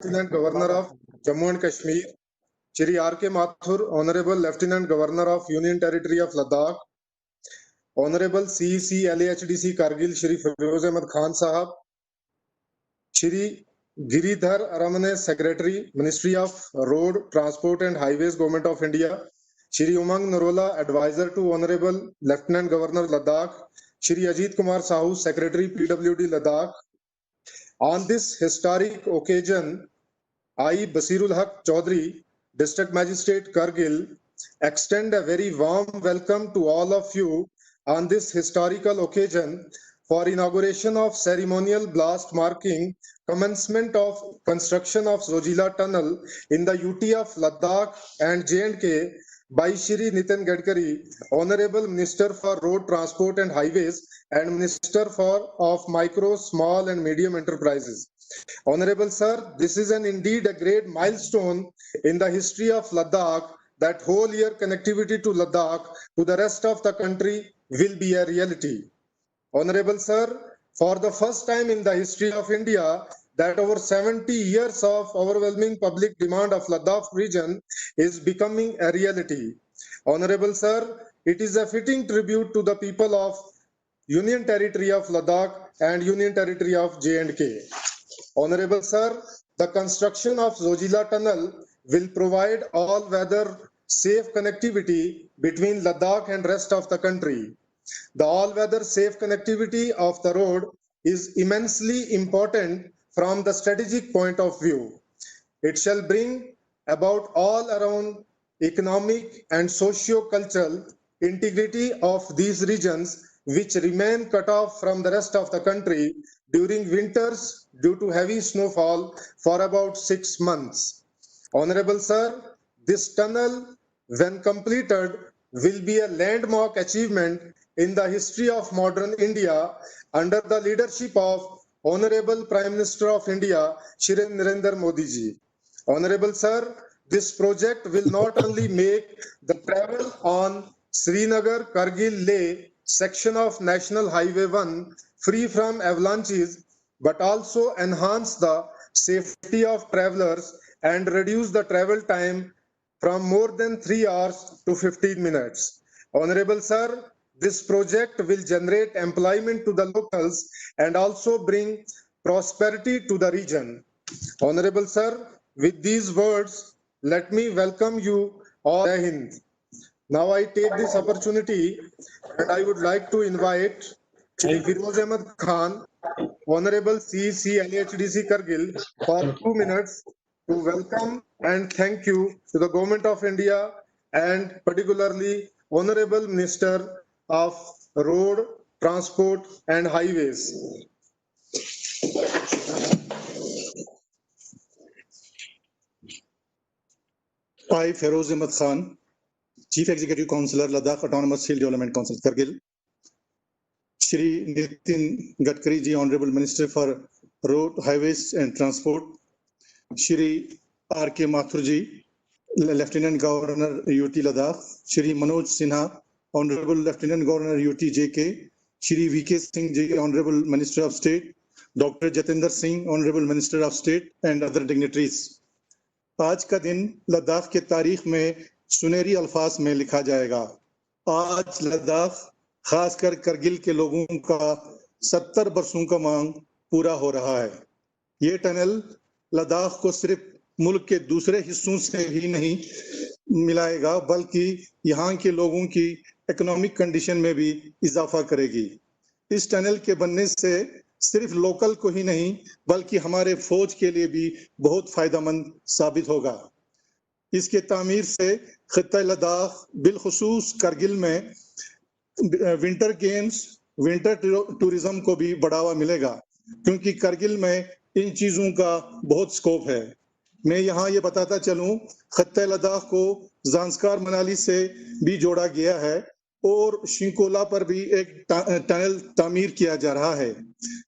Lieutenant Governor of Jammu and Kashmir, Shri R.K. Mathur, Honorable Lieutenant Governor of Union Territory of Ladakh, Honorable CEC LAHDC Kargil, Shri Feroz Ahmed Khan Sahab, Shri Giridhar Aramane, Secretary, Ministry of Road, Transport and Highways, Government of India, Shri Umang Narola, Advisor to Honorable Lieutenant Governor Ladakh, Shri Ajit Kumar Sahu, Secretary, PWD Ladakh. On this historic occasion, I, Basirul Haq Chaudhary, District Magistrate Kargil, extend a very warm welcome to all of you on this historical occasion for inauguration of ceremonial blast marking commencement of construction of Zojila Tunnel in the UT of Ladakh and J&K by Shri Nitin Gadkari, Honorable Minister for Road Transport and Highways and Minister of Micro, Small and Medium Enterprises. Honorable Sir, this is indeed a great milestone in the history of Ladakh that whole year connectivity to Ladakh to the rest of the country will be a reality. Honorable Sir, for the first time in the history of India, that over 70 years of overwhelming public demand of Ladakh region is becoming a reality. Honorable Sir, it is a fitting tribute to the people of Union Territory of Ladakh and Union Territory of J&K. Honorable Sir, the construction of Zojila Tunnel will provide all-weather safe connectivity between Ladakh and rest of the country. The all-weather safe connectivity of the road is immensely important from the strategic point of view. It shall bring about all-around economic and socio-cultural integrity of these regions which remain cut off from the rest of the country during winters due to heavy snowfall for about 6 months. Honorable Sir, this tunnel, when completed, will be a landmark achievement in the history of modern India under the leadership of Honorable Prime Minister of India, Shri Narendra Modi ji. Honorable Sir, this project will not only make the travel on Srinagar-Kargil-Leh section of National Highway 1 free from avalanches, but also enhance the safety of travelers and reduce the travel time from more than 3 hours to 15 minutes. Honorable Sir, this project will generate employment to the locals and also bring prosperity to the region. Honorable Sir, with these words, let me welcome you all. Jai Hind. Now I take this opportunity and I would like to invite Shri Feroz Ahmed Khan, Honorable CEC LAHDC Kargil, for 2 minutes to welcome and thank you to the Government of India and particularly Honorable Minister of Road, Transport and Highways. I, Feroz Ahmed Khan, Chief Executive Councillor, Ladakh Autonomous Hill Development Council, Kargil. Shri Nitin Gadkari ji, Honorable Minister for Road, Highways and Transport. Shri R.K. Mathur ji, Lieutenant Governor UT Ladakh. Shri Manoj Sinha, Honorable Lieutenant Governor UT JK. Shri V.K. Singh ji, Honorable Minister of State. Dr. Jatinder Singh, Honorable Minister of State and other dignitaries. आज का दिन लद्दाख के तारीख में सुनहरी अल्फाज में लिखा जाएगा। आज लद्दाख खासकर करगिल के लोगों का 70 वर्षों का मांग पूरा हो रहा है। ये टनल लद्दाख को सिर्फ मुल्क के दूसरे हिस्सों से ही नहीं मिलाएगा बल्कि यहाँ के लोगों की इकोनॉमिक कंडीशन में भी इजाफा करेगी। इस टनल के बनने से सिर्फ लोकल को ही नहीं बल्कि हमारे फौज के लिए भी बहुत फायदेमंद साबित होगा। इसके तामीर से खित्ता लद्दाख बिलखुसूस करगिल में विंटर गेम्स, विंटर टूरिज्म को भी बढ़ावा मिलेगा क्योंकि करगिल में इन चीजों का बहुत स्कोप है। मैं यहाँ ये बताता चलूं, खित्ता लद्दाख को ज़ांस्कार मनाली से भी जोड़ा गया है और शिंकोला पर भी एक टनल तामीर किया जा रहा है।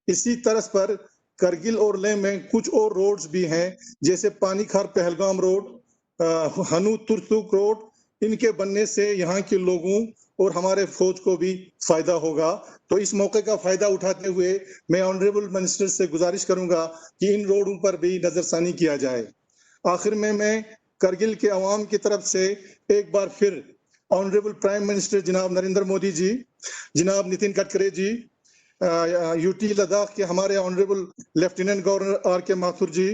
इसी तरह पर करगिल और लेह में कुछ और रोड्स भी हैं जैसे पानीखार पहलगाम रोड, हनु तुर्तुक रोड। इनके बनने से यहाँ के लोगों और हमारे फौज को भी फायदा होगा। तो इस मौके का फायदा उठाते हुए मैं ऑनरेबल मिनिस्टर से गुजारिश करूंगा कि इन रोडों पर भी नजरसानी किया जाए। आखिर में मैं करगिल के अवाम की तरफ से एक बार फिर ऑनरेबल प्राइम मिनिस्टर जनाब नरेंद्र मोदी जी, जनाब नितिन गडकरी जी, यूटी लद्दाख के हमारे ऑनरेबल लेफ्टिनेंट गवर्नर आर के माथुर जी,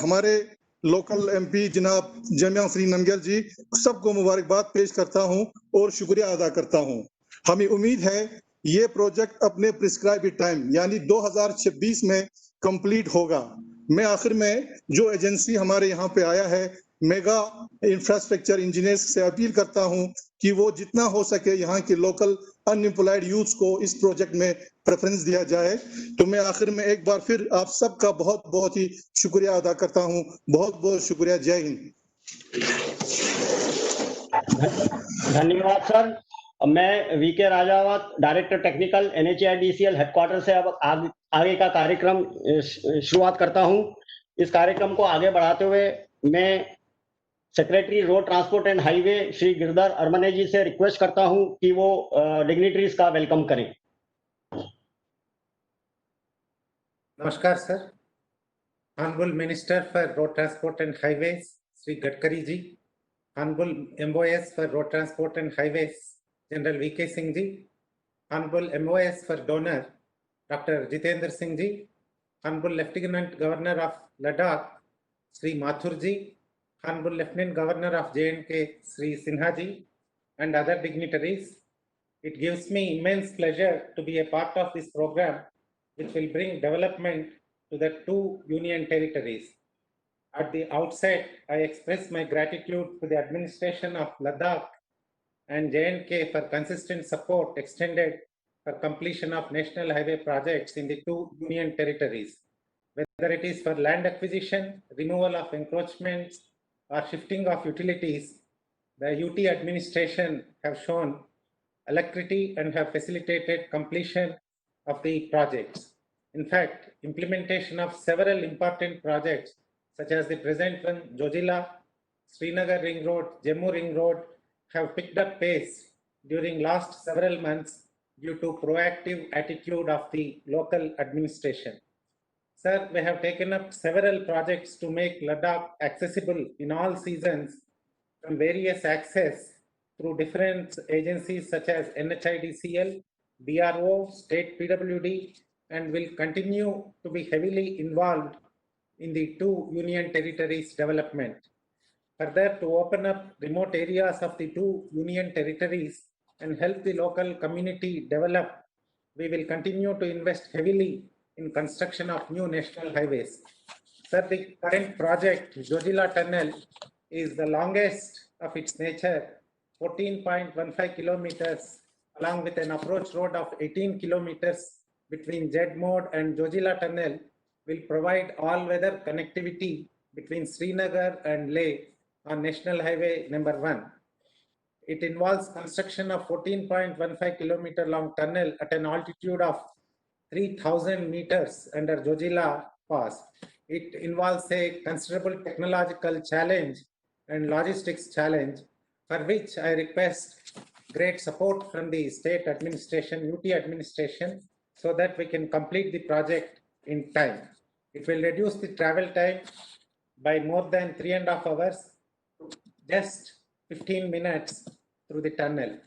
हमारे लोकल एमपी जनाब जमिया श्री नमगल जी, सबको मुबारकबाद पेश करता हूं और शुक्रिया अदा करता हूं। हमें उम्मीद है ये प्रोजेक्ट अपने प्रिस्क्राइब टाइम यानी 2026 में कंप्लीट होगा। मैं आखिर में जो एजेंसी हमारे यहाँ पे आया है मेगा इंफ्रास्ट्रक्चर इंजीनियर्स से अपील करता हूं कि वो जितना हो सके यहाँ के लोकल अनएम्प्लॉयड यूथ को इस प्रोजेक्ट में प्रेफरेंस दिया जाए। तो मैं आखिर में एक बार फिर आप सबका बहुत बहुत ही शुक्रिया अदा करता हूं। बहुत बहुत शुक्रिया। जय हिंद। धन्यवाद सर। मैं V K Rajawat, director technical, NHAIDCL headquarter से अब आगे का कार्यक्रम शुरुआत करता हूं। इस कार्यक्रम को आगे बढ़ाते हुए मैं secretary road transport and highway Shri Girdhar Aramane ji से रिक्वेस्ट करता हूं कि वो डिग्निटरीज का वेलकम करें। नमस्कार sir. Honorable Minister for Road Transport and Highways Sri Gadkari ji, Honorable MOS for Road Transport and Highways General VK Singh ji, Honorable MOS for Donor Dr. Jitendra Singh ji, Honorable Lieutenant Governor of Ladakh Sri Mathur ji, Honorable Lieutenant Governor of J&K Sri Sinha ji, and other dignitaries. It gives me immense pleasure to be a part of this program, which will bring development to the two union territories. At the outset, I express my gratitude to the administration of Ladakh and J&K for consistent support extended for completion of national highway projects in the two union territories. Whether it is for land acquisition, removal of encroachments, or shifting of utilities, the UT administration have shown alacrity and have facilitated completion of the projects. In fact, implementation of several important projects such as the present one, Jojila, Srinagar Ring Road, Jammu Ring Road, have picked up pace during last several months due to proactive attitude of the local administration. Sir, we have taken up several projects to make Ladakh accessible in all seasons from various access through different agencies such as NHIDCL, BRO, State PWD, and will continue to be heavily involved in the two union territories development. Further, to open up remote areas of the two union territories and help the local community develop, we will continue to invest heavily in construction of new national highways. Sir, the current project, Jojila Tunnel, is the longest of its nature, 14.15 kilometers, along with an approach road of 18 kilometers between Jed Mode and Jojila Tunnel, will provide all-weather connectivity between Srinagar and Leh on National Highway number 1. It involves construction of 14.15 kilometer long tunnel at an altitude of 3,000 meters under Jojila Pass. It involves a considerable technological challenge and logistics challenge, for which I request great support from the state administration, UT administration, so that we can complete the project in time. It will reduce the travel time by more than 3.5 hours to just 15 minutes through the tunnel.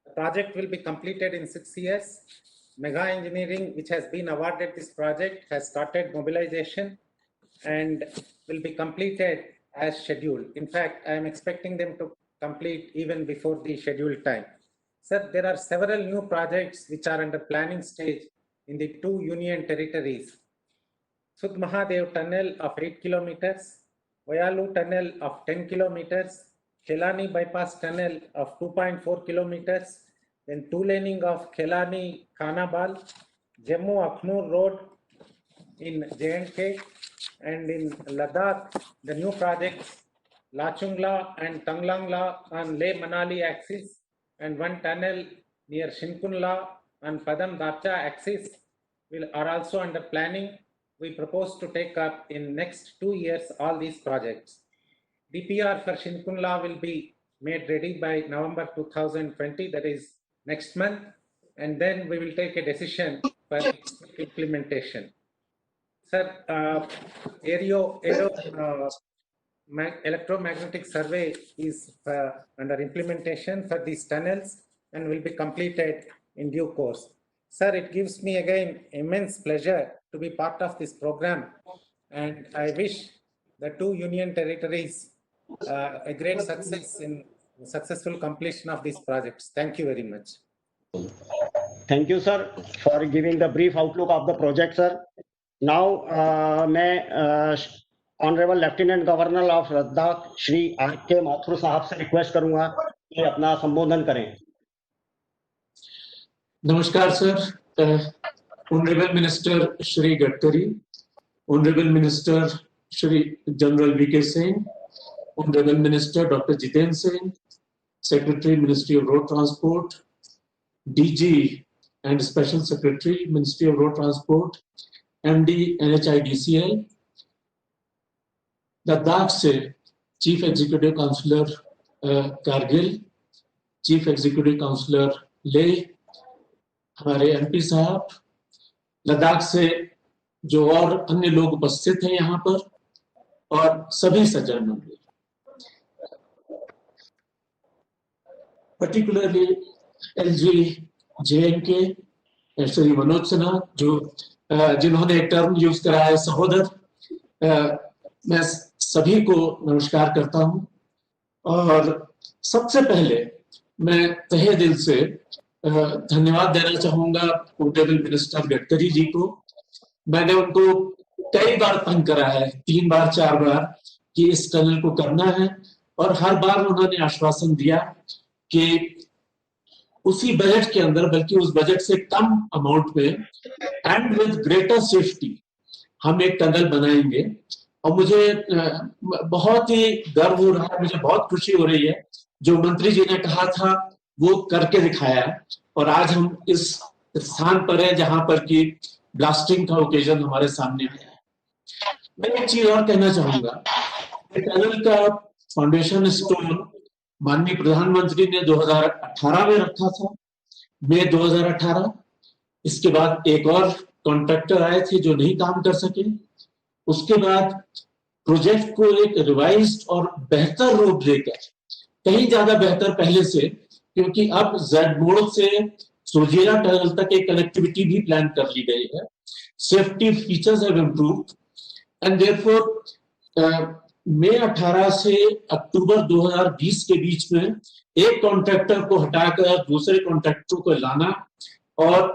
The project will be completed in 6 years. Mega Engineering, which has been awarded this project, has started mobilization and will be completed as scheduled. In fact, I am expecting them to complete even before the scheduled time. Sir, there are several new projects which are under planning stage in the two union territories. Sud Mahadev Tunnel of 8 kilometers, Vayalu Tunnel of 10 kilometers, Khelani Bypass Tunnel of 2.4 kilometers, then two laning of Khelani Khanabal, Jammu Akhnur Road in J&K, and in Ladakh, the new projects Lachungla and Tanglangla on Leh Manali axis, and one tunnel near Shinkunla on Padam Dapcha axis are also under planning. We propose to take up in next 2 years all these projects. DPR for Shinkunla will be made ready by November 2020, that is next month, and then we will take a decision for its implementation. Sir, electromagnetic survey is under implementation for these tunnels and will be completed in due course. Sir, it gives me again immense pleasure to be part of this program, and I wish the two union territories a great success in successful completion of these projects. Thank you very much. Thank you, sir, for giving the brief outlook of the project, sir. Now, मैं honourable lieutenant governor of Ladakh Shri R K. Mathur sahab से request करूंगा कि अपना संबोधन करें. नमस्कार sir. Honourable minister Shri Gadkari, honourable minister Shri general V K. Singh, honourable minister doctor Jitendra Singh, secretary ministry of road transport, DG and special secretary ministry of road transport, MD NHIDCL, Ladakh से chief executive councillor Kargil, chief executive councillor Leh, हमारे MP साहब, लद्दाख से जो और अन्य लोग उपस्थित हैं यहाँ पर, और सभी सज्जन मंडली, particularly LG JNK Shri Manoj Sinha, जिन्होंने एक टर्म यूज करा है सहोदर. मैं सभी को नमस्कार करता हूं, और सबसे पहले मैं तहे दिल से धन्यवाद देना चाहूंगा ऑनरेबल मिनिस्टर गडकरी जी को. मैंने उनको कई बार तंग करा है, 3 बार 4 बार, कि इस टनल को करना है, और हर बार उन्होंने आश्वासन दिया कि उसी बजट के अंदर, बल्कि उस बजट से कम अमाउंट में एंड विद ग्रेटर सेफ्टी हम एक टनल बनाएंगे. और मुझे बहुत ही गर्व हो रहा है, मुझे बहुत खुशी हो रही है, जो मंत्री जी ने कहा था वो करके दिखाया, और आज हम इस स्थान पर हैं जहां पर कि ब्लास्टिंग का ओकेजन हमारे सामने आया है. मैं एक चीज और कहना चाहूंगा, टनल का फाउंडेशन स्टोन माननीय प्रधानमंत्री ने 2018 में रखा था, मई 2018. इसके बाद एक और कॉन्ट्रैक्टर आए थे जो नहीं काम कर सके. उसके बाद प्रोजेक्ट को एक रिवाइज्ड और बेहतर रूप देकर, कहीं ज्यादा बेहतर पहले से, क्योंकि अब जेड मोड़ से सोजिला टनल तक एक कनेक्टिविटी भी प्लान कर ली गई है. Safety features have improved, and therefore मई 18 से अक्टूबर 2020 के बीच में एक कॉन्ट्रैक्टर को हटाकर दूसरे कॉन्ट्रैक्टर को लाना और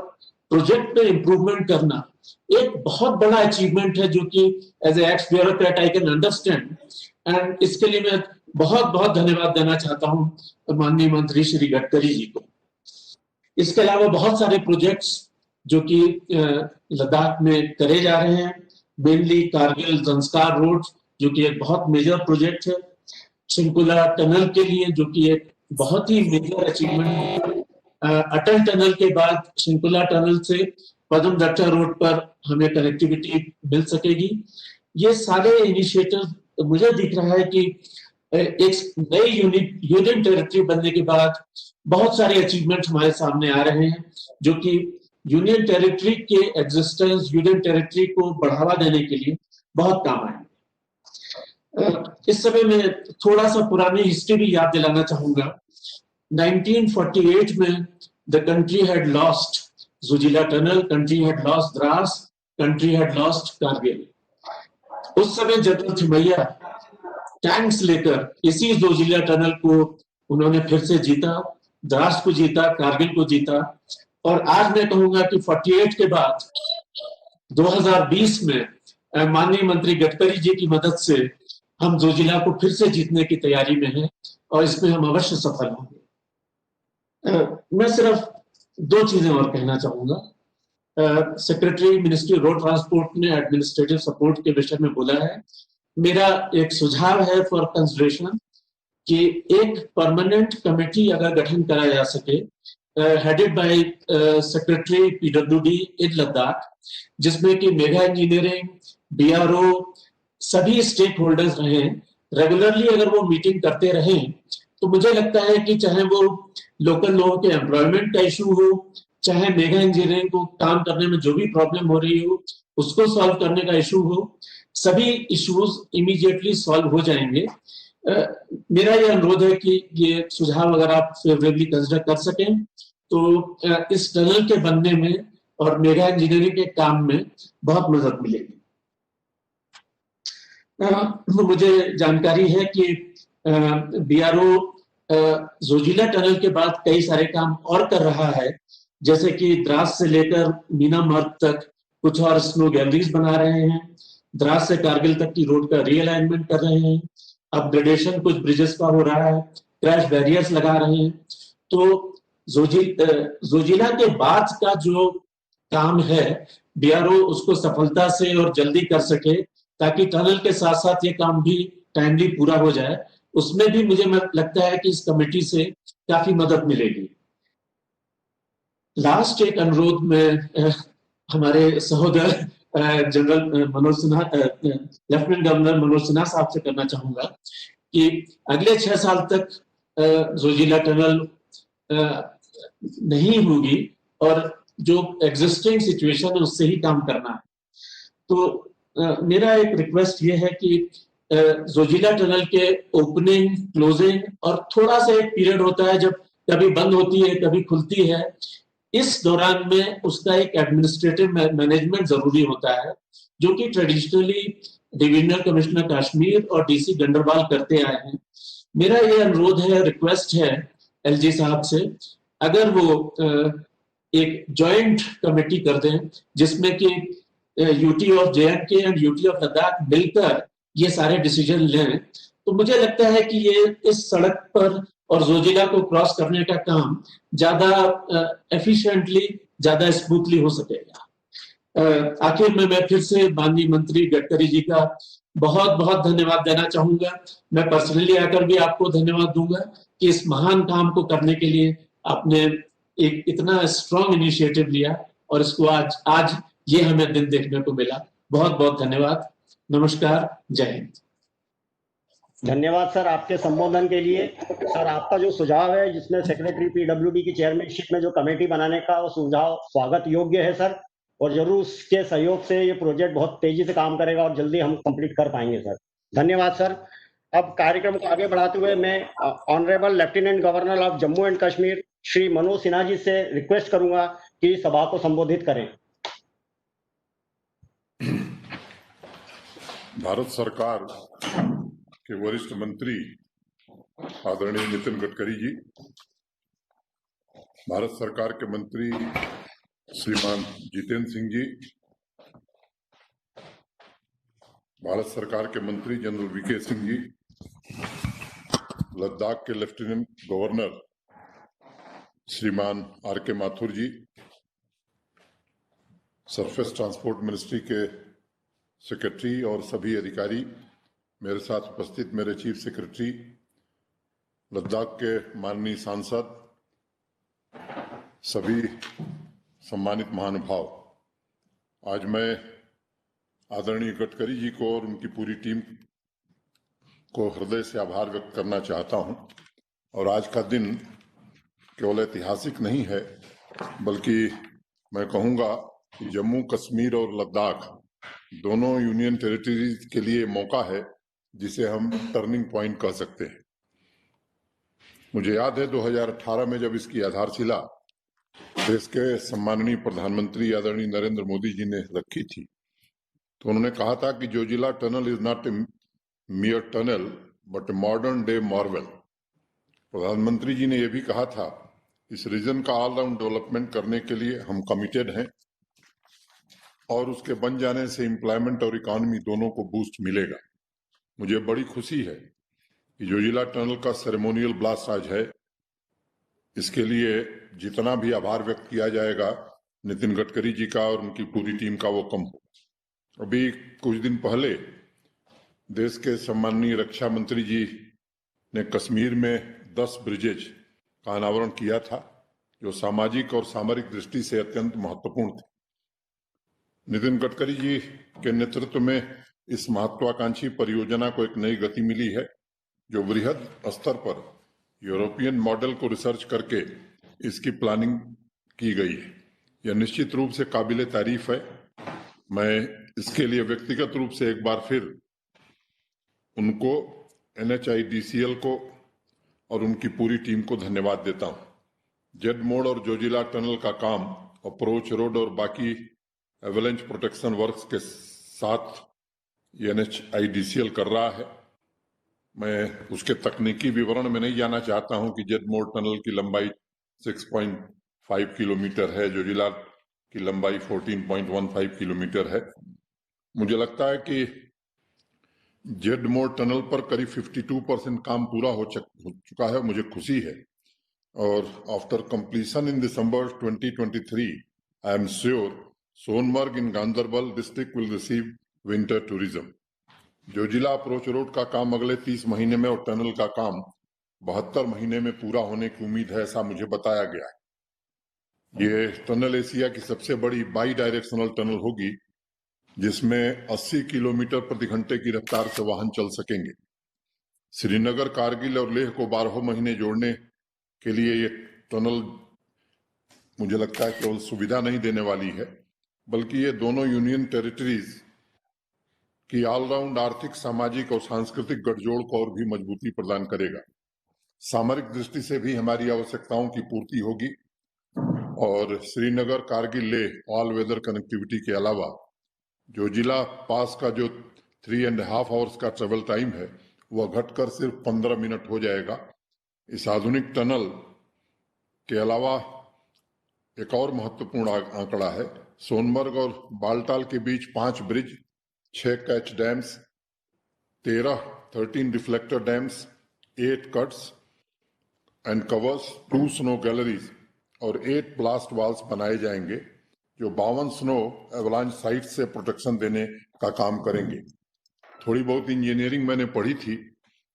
प्रोजेक्ट में इंप्रूवमेंट करना एक बहुत बड़ा अचीवमेंट है, जो कि as a ex bureaucrat I can understand. And इसके लिए मैं बहुत बहुत धन्यवाद देना चाहता हूं माननीय मंत्री श्री गडकरी जी को. इसके अलावा बहुत सारे प्रोजेक्ट्स जो कि लद्दाख में करे जा रहे हैं, मेनली कारगिल जंस्कार रोड जो कि एक बहुत मेजर प्रोजेक्ट है, शिंकुला टनल के लिए जो कि एक बहुत ही मेजर अचीवमेंट है. अटल टनल के बाद शिंकुला टनल से पदम दट्टा रोड पर हमें कनेक्टिविटी मिल सकेगी. ये सारे इनिशिएटिव मुझे दिख रहा है कि एक नई यूनियन टेरिटरी बनने के बाद बहुत सारे अचीवमेंट हमारे सामने आ रहे हैं, जो कि यूनियन टेरिटरी के एग्जिस्टेंस, यूनियन टेरिटरी को बढ़ावा देने के लिए बहुत काम आएंगे. इस समय में थोड़ा सा पुरानी हिस्ट्री भी याद दिलाना चाहूंगा. 1948 में the country had lost Zujila tunnel, country had lost Dras, country had lost Kargil. उस समय जनरल थिमैया टैंक्स लेकर इसी जोजिला टनल को उन्होंने फिर से जीता, द्रास को जीता, कारगिल को जीता. और आज मैं कहूंगा कि 48 के बाद 2020 में माननीय मंत्री गडकरी जी की मदद से हम जोजिला को फिर से जीतने की तैयारी में हैं, और इसमें हम अवश्य सफल होंगे. मैं सिर्फ 2 चीजें और कहना चाहूंगा. सेक्रेटरी मिनिस्ट्री रोड ट्रांसपोर्ट ने एडमिनिस्ट्रेटिव सपोर्ट के विषय में बोला है. मेरा एक सुझाव है फॉर कंसिडरेशन कि एक परमानेंट कमेटी अगर गठन करा जा सके, हेडेड बाय सेक्रेटरी PWD इन लद्दाख, जिसमें कि मेगा इंजीनियरिंग, BRO, सभी स्टेक होल्डर्स रहें, रेगुलरली अगर वो मीटिंग करते रहें तो मुझे लगता है कि चाहे वो लोकल लोगों के एम्प्लॉयमेंट का इशू हो, चाहे मेगा इंजीनियरिंग को काम करने में जो भी प्रॉब्लम हो रही हो उसको सॉल्व करने का इशू हो, सभी इश्यूज इमीडिएटली सॉल्व हो जाएंगे। मेरा ये अनुरोध है कि ये सुझाव अगर आप फेवरेबली कंसिडर कर सकें तो इस टनल के बनने में और मेगा इंजीनियरिंग के काम में बहुत मदद मिलेगी। मुझे जानकारी है कि बीआरओ जोजिला टनल के बाद कई सारे काम और कर रहा है, जैसे कि द्रास से लेकर मीना मार्ग तक कुछ और स्नो गैलरीज बना रहे हैं, द्रास से कारगिल तक की रोड का रीअलाइनमेंट कर रहे हैं, अपग्रेडेशन कुछ ब्रिजेस का हो रहा है, क्रैश बैरियर्स लगा रहे हैं। तो जोजिला के बाद का जो काम है बीआरओ उसको सफलता से और जल्दी कर सके ताकि टनल के साथ साथ ये काम भी टाइमली पूरा हो जाए, उसमें भी मुझे लगता है कि इस कमेटी से काफी मदद मिलेगी। लास्ट एक अनुरोध में हमारे सहोदर general Manoj Sinha, lieutenant governor Manoj Sinha साहब से करना चाहूंगा कि अगले 6 साल तक जोजिला टनल नहीं होगी और जो एग्जिस्टिंग सिचुएशन है उससे ही काम करना है। तो मेरा एक रिक्वेस्ट ये है कि जोजिला टनल के ओपनिंग, क्लोजिंग और थोड़ा सा एक पीरियड होता है जब कभी बंद होती है कभी खुलती है, इस दौरान में उसका एक एडमिनिस्ट्रेटिव मैनेजमेंट जरूरी होता है जो कि ट्रेडिशनली डिविजनल कमिश्नर कश्मीर और डीसी गंडरवाल करते आए हैं। मेरा ये अनुरोध है, रिक्वेस्ट है एलजी साहब से, अगर वो एक जॉइंट कमेटी कर दें जिसमें कि UT of जे&के and UT of Ladakh मिलकर ये सारे डिसीजन लें, तो मुझे लगता है कि ये इस सड़क पर और जोजिला को क्रॉस करने का काम ज्यादा एफिशिएंटली, ज्यादा स्मूथली हो सकेगा। आखिर में मैं फिर से माननीय मंत्री गडकरी जी का बहुत बहुत धन्यवाद देना चाहूंगा। मैं पर्सनली आकर भी आपको धन्यवाद दूंगा कि इस महान काम को करने के लिए आपने एक इतना स्ट्रॉन्ग इनिशिएटिव लिया और इसको आज ये हमें दिन देखने को मिला। बहुत बहुत धन्यवाद। नमस्कार, जय हिंद। धन्यवाद सर आपके संबोधन के लिए। सर आपका जो सुझाव है जिसमें सेक्रेटरी पीडब्ल्यूडी की चेयरमैनशिप में जो कमेटी बनाने का वो सुझाव स्वागत योग्य है सर, और जरूर उसके सहयोग से ये प्रोजेक्ट बहुत तेजी से काम करेगा और जल्दी हम कंप्लीट कर पाएंगे सर। धन्यवाद सर। अब कार्यक्रम को आगे बढ़ाते हुए मैं honourable lieutenant governor of Jammu and Kashmir Shri Manoj Sinha ji से रिक्वेस्ट करूंगा कि सभा को संबोधित करें। भारत सरकार के वरिष्ठ मंत्री आदरणीय नितिन गडकरी जी, भारत सरकार के मंत्री श्रीमान जितेंद्र सिंह जी, भारत सरकार के मंत्री जनरल वीके सिंह जी, लद्दाख के लेफ्टिनेंट गवर्नर श्रीमान आर.के. माथुर जी, सरफेस ट्रांसपोर्ट मिनिस्ट्री के सेक्रेटरी और सभी अधिकारी, मेरे साथ उपस्थित मेरे चीफ सेक्रेटरी, लद्दाख के माननीय सांसद, सभी सम्मानित महानुभाव, आज मैं आदरणीय गडकरी जी को और उनकी पूरी टीम को हृदय से आभार व्यक्त करना चाहता हूं। और आज का दिन केवल ऐतिहासिक नहीं है, बल्कि मैं कहूंगा कि जम्मू कश्मीर और लद्दाख दोनों यूनियन टेरिटरीज के लिए मौका है जिसे हम टर्निंग पॉइंट कह सकते हैं। मुझे याद है 2018 में जब इसकी आधारशिला देश के सम्माननीय प्रधानमंत्री आदरणीय नरेंद्र मोदी जी ने रखी थी, तो उन्होंने कहा था कि Zoji La tunnel is not a मियर tunnel but a modern day marvel. प्रधानमंत्री जी ने यह भी कहा था इस रीजन का ऑलराउंड डेवलपमेंट करने के लिए हम कमिटेड हैं और उसके बन जाने से एम्प्लॉयमेंट और इकोनॉमी दोनों को बूस्ट मिलेगा। मुझे बड़ी खुशी है कि जोजिला टनल का सेरेमोनियल ब्लास्ट आज है। इसके लिए जितना भी आभार व्यक्त किया जाएगा नितिन गडकरी जी का और उनकी पूरी टीम का, वो कम हो। अभी कुछ दिन पहले देश के सम्माननीय रक्षा मंत्री जी ने कश्मीर में 10 ब्रिजेज का अनावरण किया था जो सामाजिक और सामरिक दृष्टि से अत्यंत महत्वपूर्ण थे। नितिन गडकरी जी के नेतृत्व में इस महत्वाकांक्षी परियोजना को एक नई गति मिली है जो वृहद स्तर पर यूरोपियन मॉडल को रिसर्च करके इसकी प्लानिंग की गई है। यह निश्चित रूप से काबिले तारीफ है। मैं इसके लिए व्यक्तिगत रूप से एक बार फिर उनको, NHIDCL को और उनकी पूरी टीम को धन्यवाद देता हूं। जेड मोड़ और जोजिला टनल का काम अप्रोच रोड और बाकी एवलेंच प्रोटेक्शन वर्क्स के साथ NHIDCL कर रहा है। मैं उसके तकनीकी विवरण में नहीं जाना चाहता हूं कि जेड मोड़ टनल की लंबाई 6.5 किलोमीटर है, जोजिला की लंबाई 14.15 किलोमीटर है। मुझे लगता है कि जेड मोड़ टनल पर करीब 52% काम पूरा हो चुका है, मुझे खुशी है। और after completion in December 2023, I am sure Sonamarg in Ganderbal district will receive winter tourism. Zojila approach road का काम अगले 30 महीने में और टनल का काम 72 महीने में पूरा होने की उम्मीद है, ऐसा मुझे बताया गया है। ये टनल एशिया की सबसे बड़ी बाई डायरेक्शनल टनल होगी, जिसमें 80 किलोमीटर प्रति घंटे की रफ्तार से वाहन चल सकेंगे। श्रीनगर, कारगिल और लेह को 12 महीने जोड़ने के लिए ये टनल मुझे लगता है केवल सुविधा नहीं देने वाली है, बल्कि ये दोनों यूनियन टेरिटरीज की ऑलराउंड आर्थिक, सामाजिक और सांस्कृतिक गठजोड़ को और भी मजबूती प्रदान करेगा। सामरिक दृष्टि से भी हमारी आवश्यकताओं की पूर्ति होगी और Srinagar, Kargil, Leh all weather connectivity के अलावा जोजिला पास का जो 3.5 आवर्स का ट्रेवल टाइम है वह घटकर सिर्फ 15 मिनट हो जाएगा। इस आधुनिक टनल के अलावा एक और महत्वपूर्ण आंकड़ा है, सोनमर्ग और बालटाल के बीच 5 bridge, 6 catch dams, 13 reflector dams, 8 cuts and covers, 2 snow galleries और 8 ब्लास्ट वॉल्स बनाए जाएंगे, जो 52 स्नो एवलांच साइट से प्रोटेक्शन देने का काम करेंगे। थोड़ी बहुत इंजीनियरिंग मैंने पढ़ी थी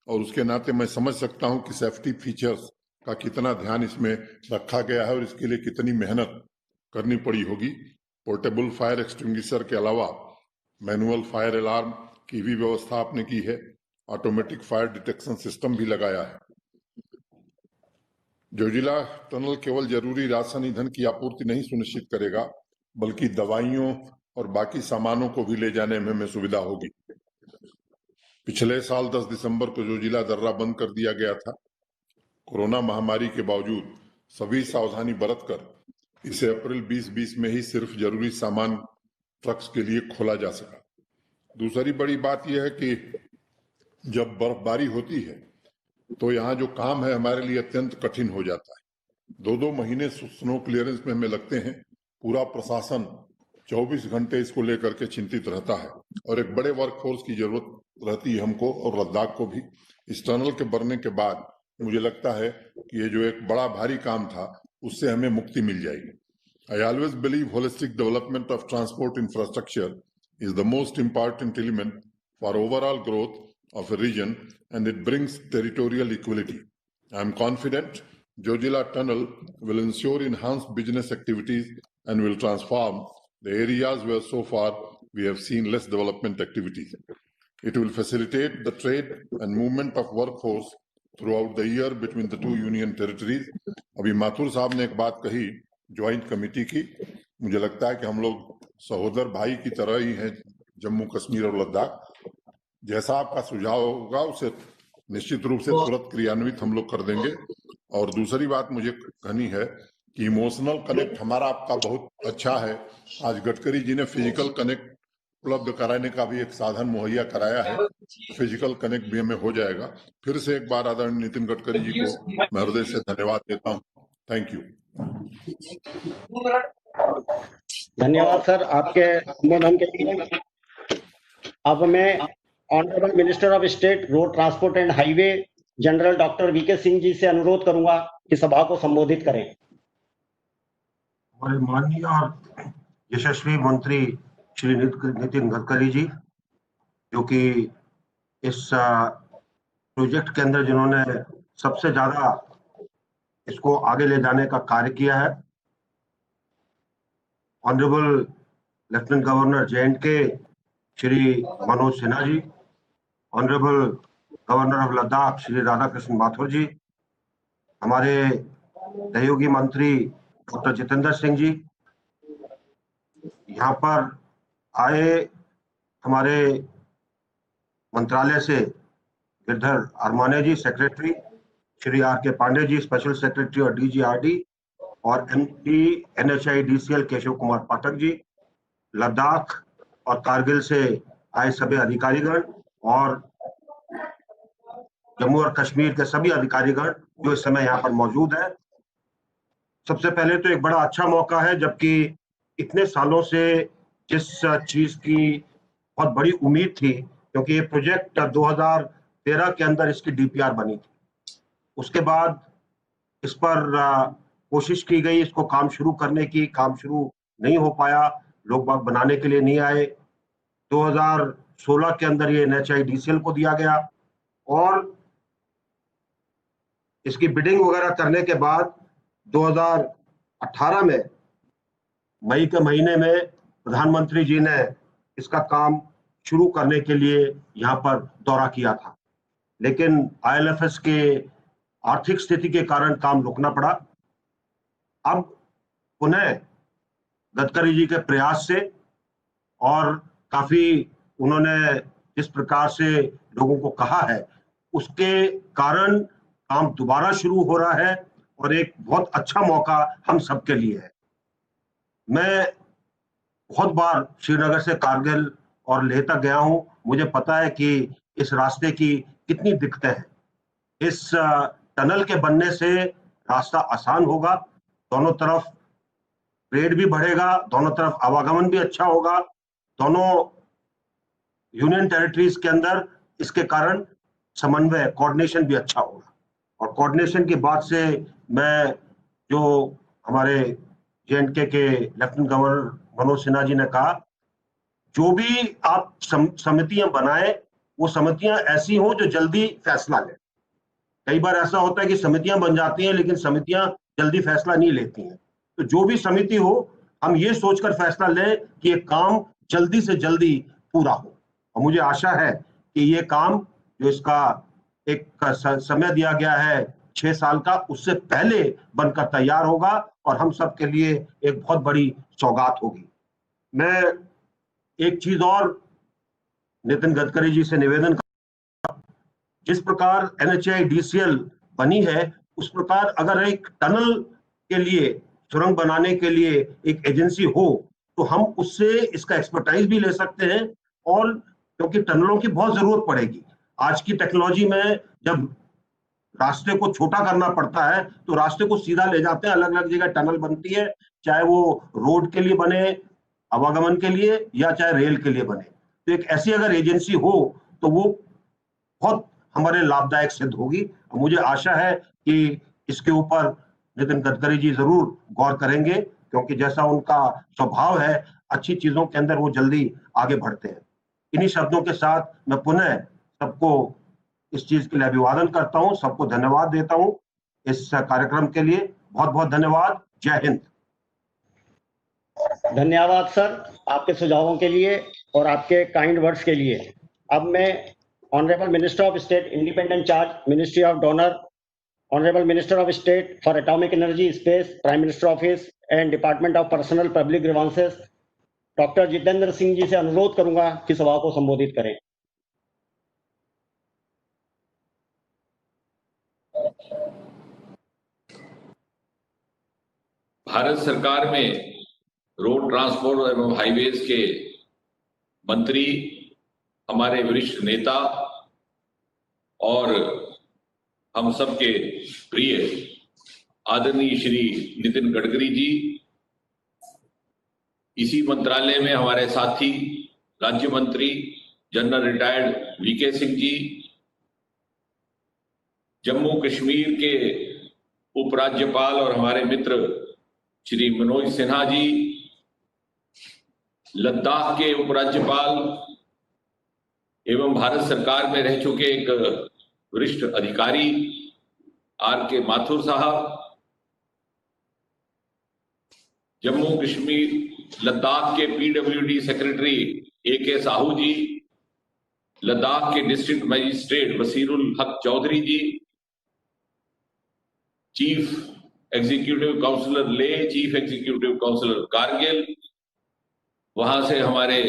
और उसके नाते मैं समझ सकता हूं कि सेफ्टी फीचर्स का कितना ध्यान इसमें रखा गया है और इसके लिए कितनी मेहनत करनी पड़ी होगी। पोर्टेबल फायर एक्सटिंग्विशर के अलावा मैनुअल फायर अलार्म की भी व्यवस्था आपने की है, ऑटोमेटिक फायर डिटेक्शन सिस्टम भी लगाया है। जोजिला टनल केवल जरूरी राशन ईंधन की आपूर्ति नहीं सुनिश्चित करेगा, बल्कि दवाइयों और बाकी सामानों को भी ले जाने में सुविधा होगी। पिछले साल 10 दिसंबर को जोजिला दर्रा बंद कर दिया गया था। कोरोना महामारी के बावजूद सभी सावधानी बरतकर इसे अप्रैल 2020 में ही सिर्फ जरूरी सामान ट्रक्स के लिए खोला जा सका। दूसरी बड़ी बात यह है कि जब बर्फबारी होती है तो यहाँ जो काम है हमारे लिए अत्यंत कठिन हो जाता है। 2-2 महीने स्नो क्लियरेंस में हमें लगते हैं। पूरा प्रशासन 24 घंटे इसको लेकर के चिंतित रहता है और एक बड़े वर्कफोर्स की जरूरत रहती है हमको और लद्दाख को भी। इस टनल के बनने के बाद मुझे लगता है कि ये जो एक बड़ा भारी काम था उससे हमें मुक्ति मिल जाएगी। I always believe holistic development of transport infrastructure is the most important element for overall growth of a region, and it brings territorial equality. I am confident Jojila Tunnel will ensure enhanced business activities and will transform the areas where so far we have seen less development activities. It will facilitate the trade and movement of workforce throughout the year between the two union territories. अभी माथुर साहब ने एक बात कही joint committee की, मुझे लगता है कि हम लोग सहोदर भाई की तरह ही हैं जम्मू कश्मीर और लद्दाख। जैसा आपका सुझाव होगा उसे निश्चित रूप से तुरंत क्रियान्वित हम लोग कर देंगे। और दूसरी बात मुझे कहनी है कि इमोशनल कनेक्ट हमारा आपका बहुत अच्छा है। आज गडकरी जी ने फिजिकल कनेक्ट उपलब्ध कराने का भी एक साधन मुहैया कराया है, फिजिकल कनेक्ट भी हमें हो जाएगा। फिर से एक बार आदरणीय नितिन गडकरी जी को मैं हृदय से धन्यवाद देता हूँ। Thank you. धन्यवाद सर आपके संबोधन के लिए। अब मैं honourable minister of state road transport and highway general doctor V K Singh ji से अनुरोध करूंगा कि सभा को संबोधित करें। हमारे माननीय और यशस्वी मंत्री श्री नितिन गडकरी जी, जो कि इस प्रोजेक्ट के अंदर जिन्होंने सबसे ज्यादा इसको आगे ले जाने का कार्य किया है। Honourable lieutenant governor J&K Shri Manoj Sinha ji, honourable governor of Ladakh Shri Radhakrishna Mathur ji, हमारे सहयोगी मंत्री डॉक्टर जितेंद्र सिंह जी, यहाँ पर आए हमारे मंत्रालय से गिरधर अरमाने जी सेक्रेटरी, श्री आर के पांडे जी स्पेशल सेक्रेटरी और DGRD, और MP NHIDCL केशव कुमार पाठक जी, लद्दाख और कारगिल से आए सभी अधिकारीगण और जम्मू और कश्मीर के सभी अधिकारीगण जो इस समय यहाँ पर मौजूद है। सबसे पहले तो एक बड़ा अच्छा मौका है, जबकि इतने सालों से जिस चीज की बहुत बड़ी उम्मीद थी, क्योंकि ये प्रोजेक्ट 2013 के अंदर इसकी DPR बनी थी, उसके बाद इस पर कोशिश की गई इसको काम शुरू करने की, काम शुरू नहीं हो पाया, लोग बाग बनाने के लिए नहीं आए। 2016 के अंदर ये NHIDCL को दिया गया और इसकी बिडिंग वगैरह करने के बाद 2018 में मई के महीने में प्रधानमंत्री जी ने इसका काम शुरू करने के लिए यहाँ पर दौरा किया था, लेकिन IL&FS के आर्थिक स्थिति के कारण काम रुकना पड़ा। अब पुनः गडकरी जी के प्रयास से और काफी उन्होंने जिस प्रकार से लोगों को कहा है, उसके कारण काम दोबारा शुरू हो रहा है और एक बहुत अच्छा मौका हम सबके लिए है। मैं बहुत बार श्रीनगर से कारगिल और लेह तक गया हूं, मुझे पता है कि इस रास्ते की कितनी दिक्कतें हैं। इस टनल के बनने से रास्ता आसान होगा, दोनों तरफ ट्रेड भी बढ़ेगा, दोनों तरफ आवागमन भी अच्छा होगा, दोनों यूनियन टेरिटरीज के अंदर इसके कारण समन्वय कोऑर्डिनेशन भी अच्छा होगा। और कोऑर्डिनेशन की बात से मैं जो हमारे J&K के लेफ्टिनेंट गवर्नर मनोज सिन्हा जी ने कहा, जो भी आप समितियां बनाए वो समितियां ऐसी हों जो जल्दी फैसला लें। कई बार ऐसा होता है कि समितियां बन जाती हैं लेकिन समितियां जल्दी फैसला नहीं लेती हैं, तो जो भी समिति हो हम ये सोचकर फैसला लें कि ये काम जल्दी से जल्दी पूरा हो। और मुझे आशा है कि ये काम जो इसका एक समय दिया गया है 6 साल का, उससे पहले बनकर तैयार होगा और हम सब के लिए एक बहुत बड़ी सौगात होगी। मैं एक चीज और नितिन गडकरी जी से निवेदन करता, जिस प्रकार NHIDCL बनी है उस प्रकार अगर एक टनल के लिए, सुरंग बनाने के लिए एक एजेंसी हो तो हम उससे इसका एक्सपर्टाइज भी ले सकते हैं, और क्योंकि टनलों की बहुत जरूरत पड़ेगी। आज की टेक्नोलॉजी में जब रास्ते को छोटा करना पड़ता है तो रास्ते को सीधा ले जाते हैं, अलग अलग जगह टनल बनती है, चाहे वो रोड के लिए बने, आवागमन के लिए, या चाहे रेल के लिए बने। तो एक ऐसी अगर एजेंसी हो तो वो बहुत हमारे लाभदायक सिद्ध होगी। मुझे आशा है कि इसके ऊपर नितिन गडकरी जी जरूर गौर करेंगे, क्योंकि जैसा उनका स्वभाव है, अच्छी चीजों के अंदर वो जल्दी आगे बढ़ते हैं। इन्हीं शब्दों के साथ मैं पुनः सबको इस चीज के लिए अभिवादन करता हूं, सबको धन्यवाद देता हूं इस कार्यक्रम के लिए। बहुत बहुत धन्यवाद। जय हिंद। धन्यवाद सर आपके सुझावों के लिए और आपके काइंड वर्ड्स के लिए। अब मैं honourable minister of state independent charge ministry of DoNER, honourable minister of state for atomic energy space prime minister office and department of personnel public grievances doctor Jitendra Singh ji से अनुरोध करूंगा कि सभा को संबोधित करें। भारत सरकार में रोड ट्रांसपोर्ट एवं हाईवेज के मंत्री, हमारे वरिष्ठ नेता और हम सबके प्रिय आदरणीय श्री नितिन गडकरी जी, इसी मंत्रालय में हमारे साथी राज्य मंत्री general retired VK Singh ji, Jammu Kashmir के उपराज्यपाल और हमारे मित्र श्री मनोज सिन्हा जी, लद्दाख के उपराज्यपाल एवं भारत सरकार में रह चुके एक वरिष्ठ अधिकारी RK माथुर साहब, जम्मू कश्मीर लद्दाख के PWD सेक्रेटरी AK साहू जी, लद्दाख के डिस्ट्रिक्ट मजिस्ट्रेट बसीरुल हक चौधरी जी, चीफ एग्जीक्यूटिव काउंसलर ले, चीफ एग्जीक्यूटिव काउंसलर कारगिल, वहां से हमारे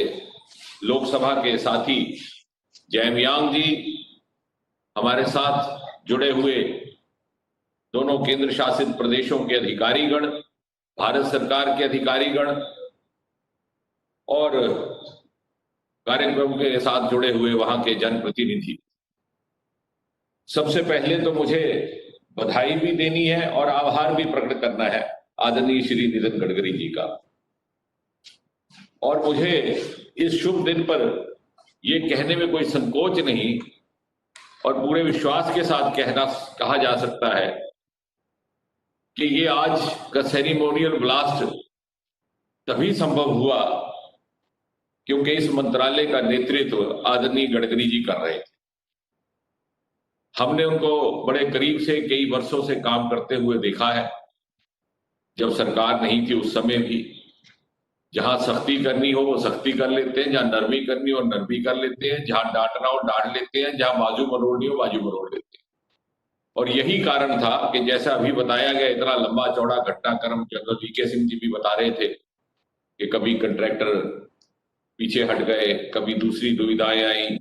लोकसभा के साथी जयमयांग जी, हमारे साथ जुड़े हुए दोनों केंद्र शासित प्रदेशों के अधिकारीगण, भारत सरकार के अधिकारीगण और कार्यक्रम के साथ जुड़े हुए वहां के जनप्रतिनिधि। सबसे पहले तो मुझे बधाई भी देनी है और आभार भी प्रकट करना है आदरणीय श्री नितिन गडकरी जी का। और मुझे इस शुभ दिन पर यह कहने में कोई संकोच नहीं और पूरे विश्वास के साथ कहा जा सकता है कि ये आज का सेरेमोनियल ब्लास्ट तभी संभव हुआ क्योंकि इस मंत्रालय का नेतृत्व आदरणीय गडकरी जी कर रहे थे। हमने उनको बड़े करीब से कई वर्षों से काम करते हुए देखा है। जब सरकार नहीं थी उस समय भी जहां सख्ती करनी हो वो सख्ती कर लेते हैं, जहां नरमी करनी हो नरमी कर लेते हैं, जहां डांटना हो डांट लेते हैं, जहां बाजू मरोड़नी हो बाजू मरोड़ लेते हैं। और यही कारण था कि जैसा अभी बताया गया, इतना लंबा चौड़ा घटनाक्रम जनरल वीके सिंह जी भी बता रहे थे कि कभी कंट्रैक्टर पीछे हट गए, कभी दूसरी दुविधाएं आई।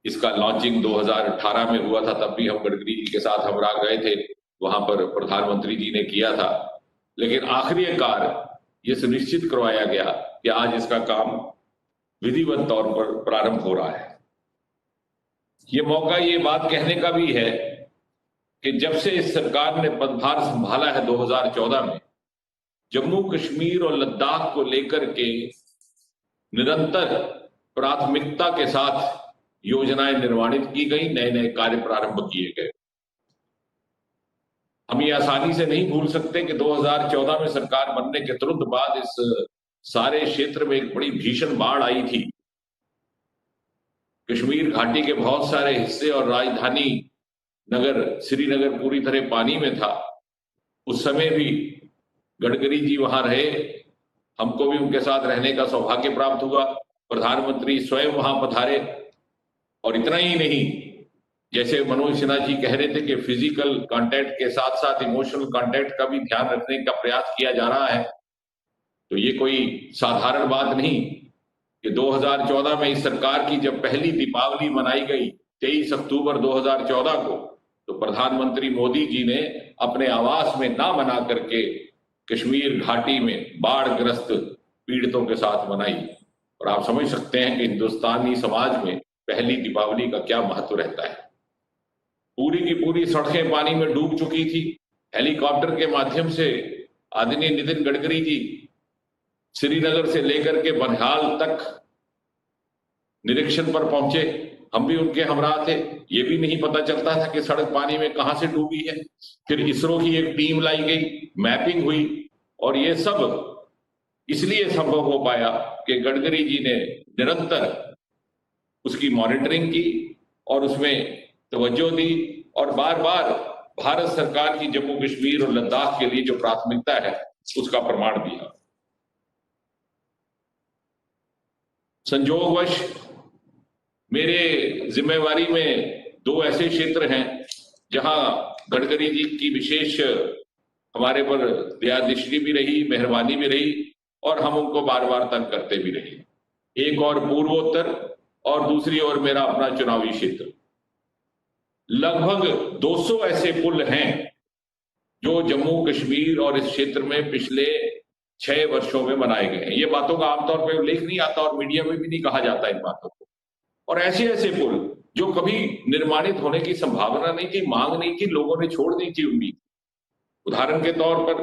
इसका लॉन्चिंग 2018 में हुआ था, तब भी हम गडकरी जी के साथ हमरा गए थे, वहां पर प्रधानमंत्री जी ने किया था। लेकिन आखिरकार ये सुनिश्चित करवाया गया कि आज इसका काम विधिवत तौर पर प्रारंभ हो रहा है। ये मौका ये बात कहने का भी है कि जब से इस सरकार ने पदभार संभाला है 2014 में, जम्मू कश्मीर और लद्दाख को लेकर के निरंतर प्राथमिकता के साथ योजनाएं निर्माणित की गई, नए नए कार्य प्रारंभ किए गए। हम ये आसानी से नहीं भूल सकते कि 2014 में सरकार बनने के तुरंत बाद इस सारे क्षेत्र में एक बड़ी भीषण बाढ़ आई थी। कश्मीर घाटी के बहुत सारे हिस्से और राजधानी नगर श्रीनगर पूरी तरह पानी में था। उस समय भी गडकरी जी वहां रहे, हमको भी उनके साथ रहने का सौभाग्य प्राप्त हुआ। प्रधानमंत्री स्वयं वहां पधारे और इतना ही नहीं, जैसे मनोज सिन्हा जी कह रहे थे कि फिजिकल कांटेक्ट के साथ साथ इमोशनल कांटेक्ट का भी ध्यान रखने का प्रयास किया जा रहा है। तो ये कोई साधारण बात नहीं कि 2014 में इस सरकार की जब पहली दीपावली मनाई गई 23 अक्टूबर 2014 को, तो प्रधानमंत्री मोदी जी ने अपने आवास में ना मना करके कश्मीर घाटी में बाढ़ग्रस्त पीड़ितों के साथ मनाई। और आप समझ सकते हैं कि हिंदुस्तानी समाज में पहली दीपावली का क्या महत्व रहता है। पूरी की पूरी सड़कें पानी में डूब चुकी थी। हेलीकॉप्टर के माध्यम से आदरणीय नितिन गडकरी जी श्रीनगर से लेकर के बनिहाल तक निरीक्षण पर पहुंचे। हम भी उनके हमरा थे। ये भी नहीं पता चलता था कि सड़क पानी में कहां से डूबी है। फिर इसरो की एक टीम लाई गई, मैपिंग हुई और ये सब इसलिए संभव हो पाया कि गडकरी जी ने निरंतर उसकी मॉनिटरिंग की और उसमें तवज्जो दी और बार बार भारत सरकार की जम्मू कश्मीर और लद्दाख के लिए जो प्राथमिकता है उसका प्रमाण दिया। संयोगवश मेरे जिम्मेवारी में दो ऐसे क्षेत्र हैं जहां गडकरी जी की विशेष हमारे पर दया दृष्टि भी रही, मेहरबानी भी रही और हम उनको बार बार तंग करते भी रहे। एक और पूर्वोत्तर और दूसरी ओर मेरा अपना चुनावी क्षेत्र। लगभग 200 ऐसे पुल हैं जो जम्मू कश्मीर और इस क्षेत्र में पिछले 6 वर्षों में बनाए गए हैं। ये बातों का आमतौर पर उल्लेख नहीं आता और मीडिया में भी नहीं कहा जाता इन बातों को। और ऐसे ऐसे पुल जो कभी निर्माणित होने की संभावना नहीं थी, मांग नहीं थी, लोगों ने छोड़ दी थी उम्मीद। उदाहरण के तौर पर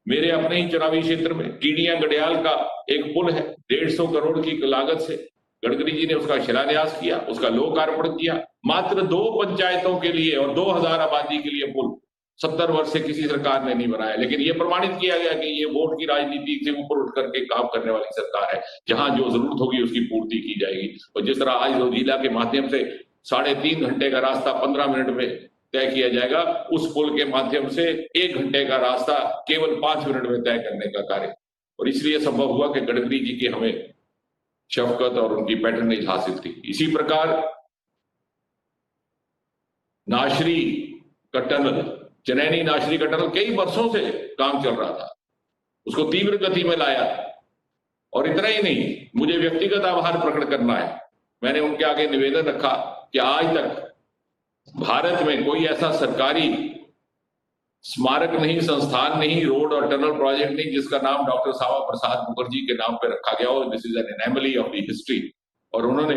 मेरे अपने ही चुनावी क्षेत्र में कीड़ियां गडियाल का एक पुल है, 150 करोड़ की लागत से गडकरी जी ने उसका शिलान्यास किया, उसका लोकार्पण किया। मात्र 2 पंचायतों के लिए और 2000 आबादी के लिए पुल 70 वर्ष से किसी सरकार ने नहीं बनाया। लेकिन ये प्रमाणित किया गया कि ये वोट की राजनीति से ऊपर उठ करके काम करने वाली सरकार है। जहां जो जरूरत होगी उसकी पूर्ति की जाएगी। और जिस तरह आज रोजीला के माध्यम से 3.5 घंटे का रास्ता 15 मिनट में तय किया जाएगा, उस पुल के माध्यम से 1 घंटे का रास्ता केवल 5 मिनट में तय करने का कार्य। और इसलिए संभव हुआ कि गडकरी जी की हमें शफकत और उनकी पैटर्नेज हासिल थी। इसी प्रकार नाशरी का टनल चनैनी नाशरी का टनल कई वर्षों से काम चल रहा था, उसको तीव्र गति में लाया। और इतना ही नहीं, मुझे व्यक्तिगत आभार प्रकट करना है। मैंने उनके आगे निवेदन रखा कि आज तक भारत में कोई ऐसा सरकारी स्मारक नहीं, संस्थान नहीं, रोड और टनल प्रोजेक्ट नहीं जिसका नाम डॉक्टर श्यामा प्रसाद मुखर्जी के नाम पर रखा गया हो। This is an anomaly of the history. और उन्होंने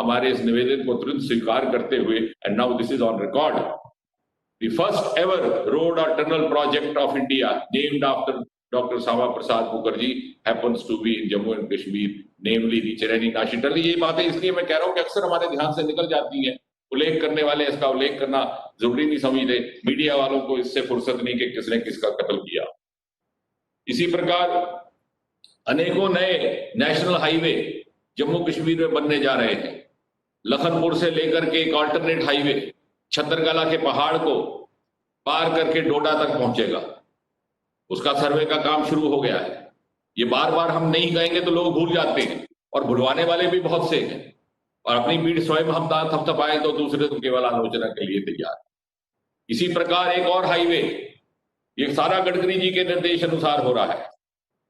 हमारे इस निवेदन को तुरंत स्वीकार करते हुए, and now this is on record, the first ever road or tunnel project of India named after doctor Shyama Prasad Mukherjee happens to be in Jammu and Kashmir, namely the Chenani Nashri tunnel. ये बातें इसलिए मैं कह रहा हूं कि अक्सर हमारे ध्यान से निकल जाती हैं, उल्लेख करने वाले इसका उल्लेख करना जरूरी नहीं समझते, मीडिया वालों को इससे फुर्सत नहीं कि किसने किसका कत्ल किया। इसी प्रकार अनेकों नए नेशनल हाईवे जम्मू कश्मीर में बनने जा रहे हैं। लखनपुर से लेकर के एक अल्टरनेट हाईवे छतरगला के पहाड़ को पार करके डोडा तक पहुंचेगा, उसका सर्वे का काम शुरू हो गया है। ये बार बार हम नहीं कहेंगे तो लोग भूल जाते हैं, और भुलवाने वाले भी बहुत से हैं, और अपनी पीठ स्वयं हम थपथपाएं तो दूसरे तो केवल आलोचना के लिए तैयार। इसी प्रकार एक और हाईवे, ये सारा गडकरी जी के निर्देश अनुसार हो रहा है।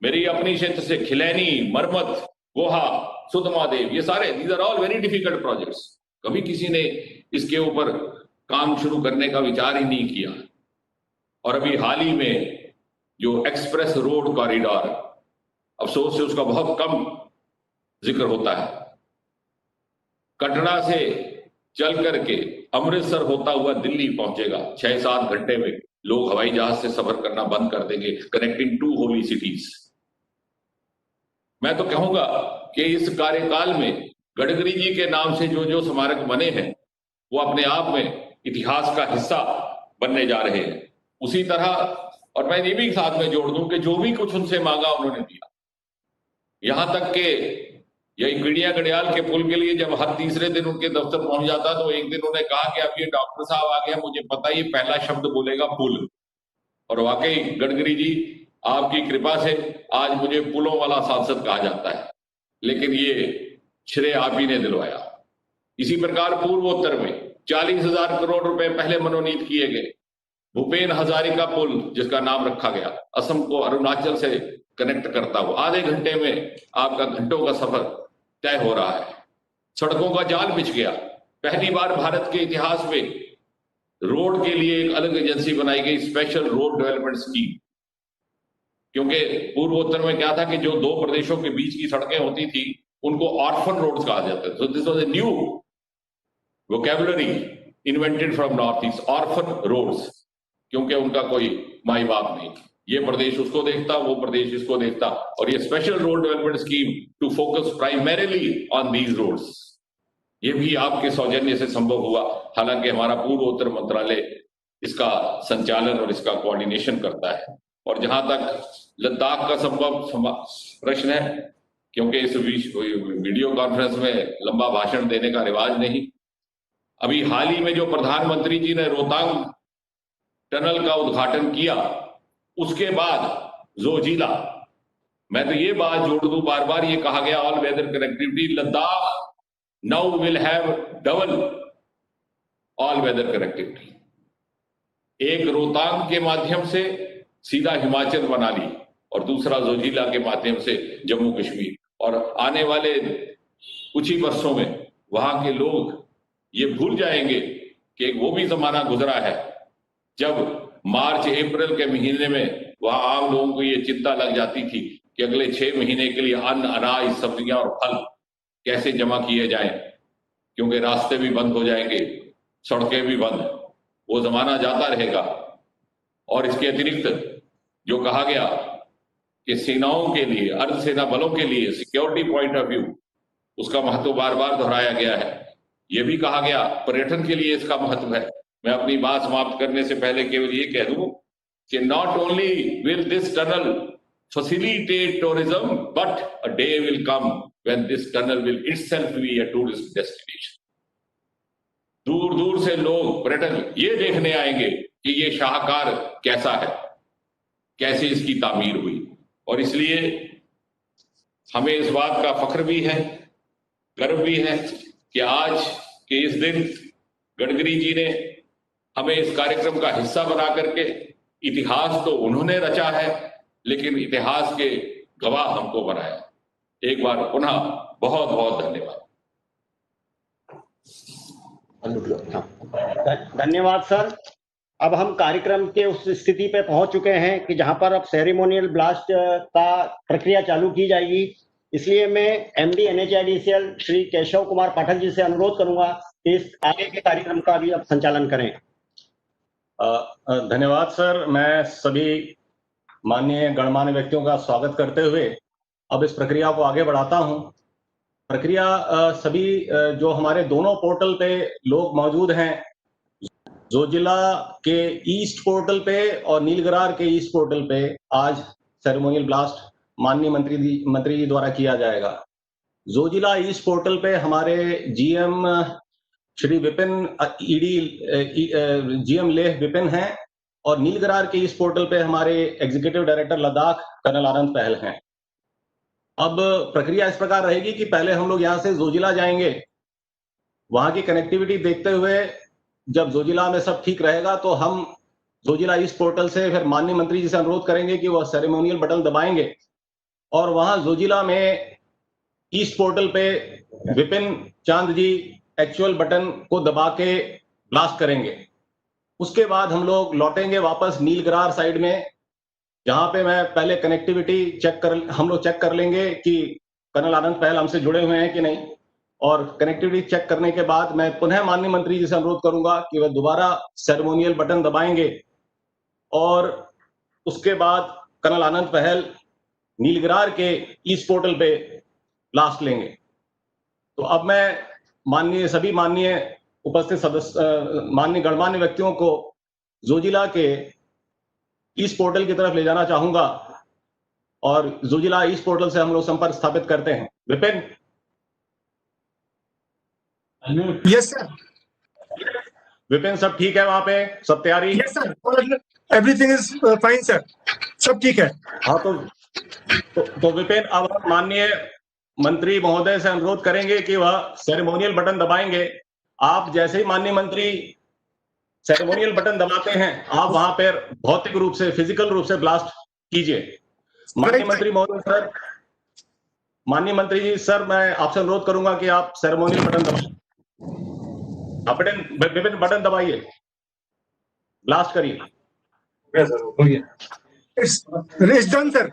मेरी अपनी क्षेत्र से खिलैनी, मरमत, गोहा, सुधमादेव, ये सारे these are all very difficult projects. कभी किसी ने इसके ऊपर काम शुरू करने का विचार ही नहीं किया। और अभी हाल ही में जो एक्सप्रेस रोड कॉरिडोर, अफसोस से उसका बहुत कम जिक्र होता है, कटरा से चल करके अमृतसर होता हुआ दिल्ली पहुंचेगा। 6-7 घंटे में लोग हवाई जहाज से सफर करना बंद कर देंगे, कनेक्टिंग 2 होली सिटीज। मैं तो कहूंगा कि इस कार्यकाल में गडकरी जी के नाम से जो जो स्मारक बने हैं वो अपने आप में इतिहास का हिस्सा बनने जा रहे हैं। उसी तरह, और मैं ये भी साथ में जोड़ दूं कि जो भी कुछ उनसे मांगा उन्होंने दिया। यहां तक कि यही पीड़िया गडियाल के पुल के लिए जब हर तीसरे दिन उनके दफ्तर पहुंच जाता तो एक दिन उन्होंने कहा कि अब ये डॉक्टर साहब आ गया, मुझे पता ये पहला शब्द बोलेगा पुल। और वाकई गडकरी जी आपकी कृपा से आज मुझे पुलों वाला सांसद कहा जाता है, लेकिन ये श्रेय आप ही ने दिलवाया। इसी प्रकार पूर्वोत्तर में 40,000 करोड़ रुपए पहले मनोनीत किए गए भूपेन हजारिका पुल, जिसका नाम रखा गया, असम को अरुणाचल से कनेक्ट करता हुआ आधे घंटे में आपका घंटों का सफर तय हो रहा है। सड़कों का जाल बिछ गया। पहली बार भारत के इतिहास में रोड के लिए एक अलग एजेंसी बनाई गई, स्पेशल रोड डेवलपमेंट स्कीम। क्योंकि पूर्वोत्तर में क्या था कि जो 2 प्रदेशों के बीच की सड़कें होती थी उनको ऑर्फन रोड्स कहा जाता है। So this was a new vocabulary invented from north east, orphan roads, क्योंकि उनका कोई माई बाप नहीं। ये प्रदेश उसको देखता, वो प्रदेश इसको देखता, और ये special road development scheme to focus primarily on these roads, ये भी आपके सौजन्य से संभव हुआ। हालांकि हमारा पूर्वोत्तर मंत्रालय इसका संचालन और इसका कोऑर्डिनेशन करता है। और जहां तक लद्दाख का संभव प्रश्न है, क्योंकि इस वीडियो कॉन्फ्रेंस में लंबा भाषण देने का रिवाज नहीं, अभी हाल ही में जो प्रधानमंत्री जी ने रोहतांग टनल का उद्घाटन किया, उसके बाद जोजिला, मैं तो ये बात जोड़ दूं, बार बार ये कहा गया all weather connectivity, Ladakh now will have double all weather connectivity. एक रोहतांग के माध्यम से सीधा हिमाचल मनाली, और दूसरा जोजिला के माध्यम से जम्मू कश्मीर। और आने वाले कुछ ही वर्षों में वहां के लोग ये भूल जाएंगे कि वो भी जमाना गुजरा है जब मार्च अप्रैल के महीने में वहां आम लोगों को ये चिंता लग जाती थी कि अगले 6 महीने के लिए अन्न, अनाज, सब्जियां और फल कैसे जमा किए जाएं, क्योंकि रास्ते भी बंद हो जाएंगे, सड़कें भी बंद। वो जमाना जाता रहेगा। और इसके अतिरिक्त जो कहा गया कि सेनाओं के लिए, अर्धसेना बलों के लिए सिक्योरिटी पॉइंट ऑफ व्यू, उसका महत्व बार बार दोहराया गया है। यह भी कहा गया पर्यटन के लिए इसका महत्व है। मैं अपनी बात समाप्त करने से पहले केवल ये कह दूं कि not only will this tunnel facilitate tourism, but a day will come when this tunnel will itself be a tourist destination. दूर दूर से लोग, पर्यटक ये देखने आएंगे कि ये शाहकार कैसा है, कैसे इसकी तामीर हुई। और इसलिए हमें इस बात का फख्र भी है, गर्व भी है कि आज के इस दिन गडकरी जी ने हमें इस कार्यक्रम का हिस्सा बना करके, इतिहास तो उन्होंने रचा है लेकिन इतिहास के गवाह हमको बनाया। एक बार पुनः बहुत बहुत धन्यवाद। धन्यवाद सर। अब हम कार्यक्रम के उस स्थिति पे पहुंच चुके हैं कि जहां पर अब सेरेमोनियल ब्लास्ट का प्रक्रिया चालू की जाएगी। इसलिए मैं एमडी एनएचआईडीसीएल श्री केशव कुमार पाठक जी से अनुरोध करूंगा कि इस आगे के कार्यक्रम का भी अब संचालन करें। धन्यवाद सर। मैं सभी माननीय गणमान्य व्यक्तियों का स्वागत करते हुए अब इस प्रक्रिया को आगे बढ़ाता हूं। प्रक्रिया सभी जो हमारे दोनों पोर्टल पे लोग मौजूद हैं, जोजिला के ईस्ट पोर्टल पे और नीलगरार के ईस्ट पोर्टल पे आज सेरेमोनियल ब्लास्ट माननीय मंत्री जी द्वारा किया जाएगा। जोजिला ईस्ट पोर्टल पे हमारे जीएम श्री विपिन जीएम लेह विपिन हैं और नीलगरार के ईस्ट पोर्टल पे हमारे एग्जीक्यूटिव डायरेक्टर लद्दाख कर्नल आनंद पहल हैं। अब प्रक्रिया इस प्रकार रहेगी कि पहले हम लोग यहाँ से जोजिला जाएंगे, वहां की कनेक्टिविटी देखते हुए जब जोजिला में सब ठीक रहेगा तो हम जोजिला ईस्ट पोर्टल से फिर माननीय मंत्री जी से अनुरोध करेंगे कि वह सेरेमोनियल बटन दबाएंगे और वहां जोजिला में ईस्ट पोर्टल पे विपिन चांद जी एक्चुअल बटन को दबा के ब्लास्ट करेंगे। उसके बाद हम लोग लौटेंगे वापस नीलगरार साइड में, जहां पे मैं पहले कनेक्टिविटी हम लोग चेक कर लेंगे कि कर्नल आनंद पहल हमसे जुड़े हुए हैं कि नहीं, और कनेक्टिविटी चेक करने के बाद मैं पुनः माननीय मंत्री जी से अनुरोध करूंगा कि वह दोबारा सेरेमोनियल बटन दबाएंगे और उसके बाद कर्नल आनंद पहल नीलगरार के ईस्ट पोर्टल पे ब्लास्ट लेंगे। तो अब मैं सभी माननीय उपस्थित सदस्य माननीय गणमान्य व्यक्तियों को जोजिला के ईस्ट पोर्टल की तरफ ले जाना चाहूंगा और जोजिला ईस्ट पोर्टल से हम लोग संपर्क स्थापित करते हैं। विपिन। Yes sir. विपिन, सब ठीक है वहां पे? सब तैयारी? Yes sir, everything is fine sir, सब ठीक है। हाँ तो विपिन, अब हम माननीय मंत्री महोदय से अनुरोध करेंगे कि वह सेरेमोनियल बटन दबाएंगे। आप जैसे ही माननीय मंत्री सेरेमोनियल बटन दबाते हैं, आप वहां पर भौतिक रूप से, फिजिकल रूप से ब्लास्ट कीजिए। माननीय मंत्री महोदय सर, माननीय मंत्री जी सर, मैं आपसे अनुरोध करूंगा कि आप सेरेमोनियल बटन दबाइए। विपिन बटन दबाइए, ब्लास्ट करिए। It's done sir.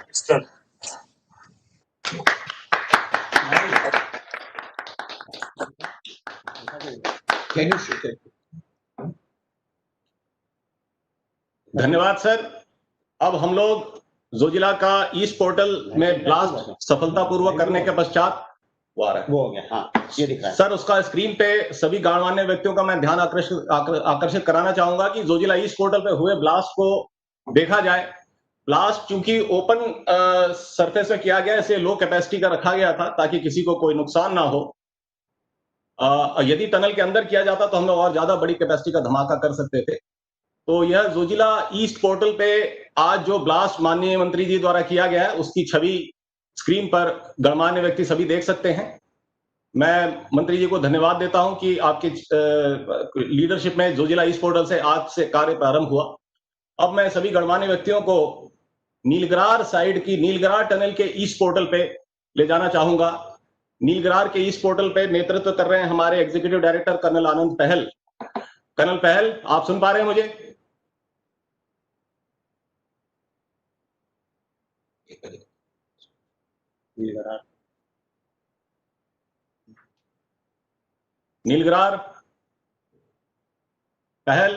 धन्यवाद सर। अब हम लोग जोजिला का ईस्ट पोर्टल में ब्लास्ट सफलतापूर्वक करने के पश्चात वो हो गया। हाँ, ये दिख रहा है सर। उसका स्क्रीन पे सभी गणमान्य व्यक्तियों का मैं ध्यान आकर्षित कराना चाहूंगा कि जोजिला ईस्ट पोर्टल पे हुए ब्लास्ट को देखा जाए। ब्लास्ट चूंकि ओपन सरफेस में किया गया, इसे लो कैपेसिटी का रखा गया था ताकि किसी को कोई नुकसान ना हो। यदि टनल के अंदर किया जाता तो हम लोग और ज्यादा बड़ी कैपेसिटी का धमाका कर सकते थे। तो यह जोजिला ईस्ट पोर्टल पे आज जो ब्लास्ट माननीय मंत्री जी द्वारा किया गया है, उसकी छवि स्क्रीन पर गणमान्य व्यक्ति सभी देख सकते हैं। मैं मंत्री जी को धन्यवाद देता हूं कि आपकी लीडरशिप में जोजिला ईस्ट पोर्टल से आज से कार्य प्रारंभ हुआ। अब मैं सभी गणमान्य व्यक्तियों को नीलगरार साइड की, नीलगरार टनल के ईस्ट पोर्टल पे ले जाना चाहूंगा। नीलगरार के ईस्ट पोर्टल पे नेतृत्व कर रहे हैं हमारे एग्जीक्यूटिव डायरेक्टर कर्नल आनंद पहल। कर्नल पहल, आप सुन पा रहे हैं मुझे? नीलगरार पहल,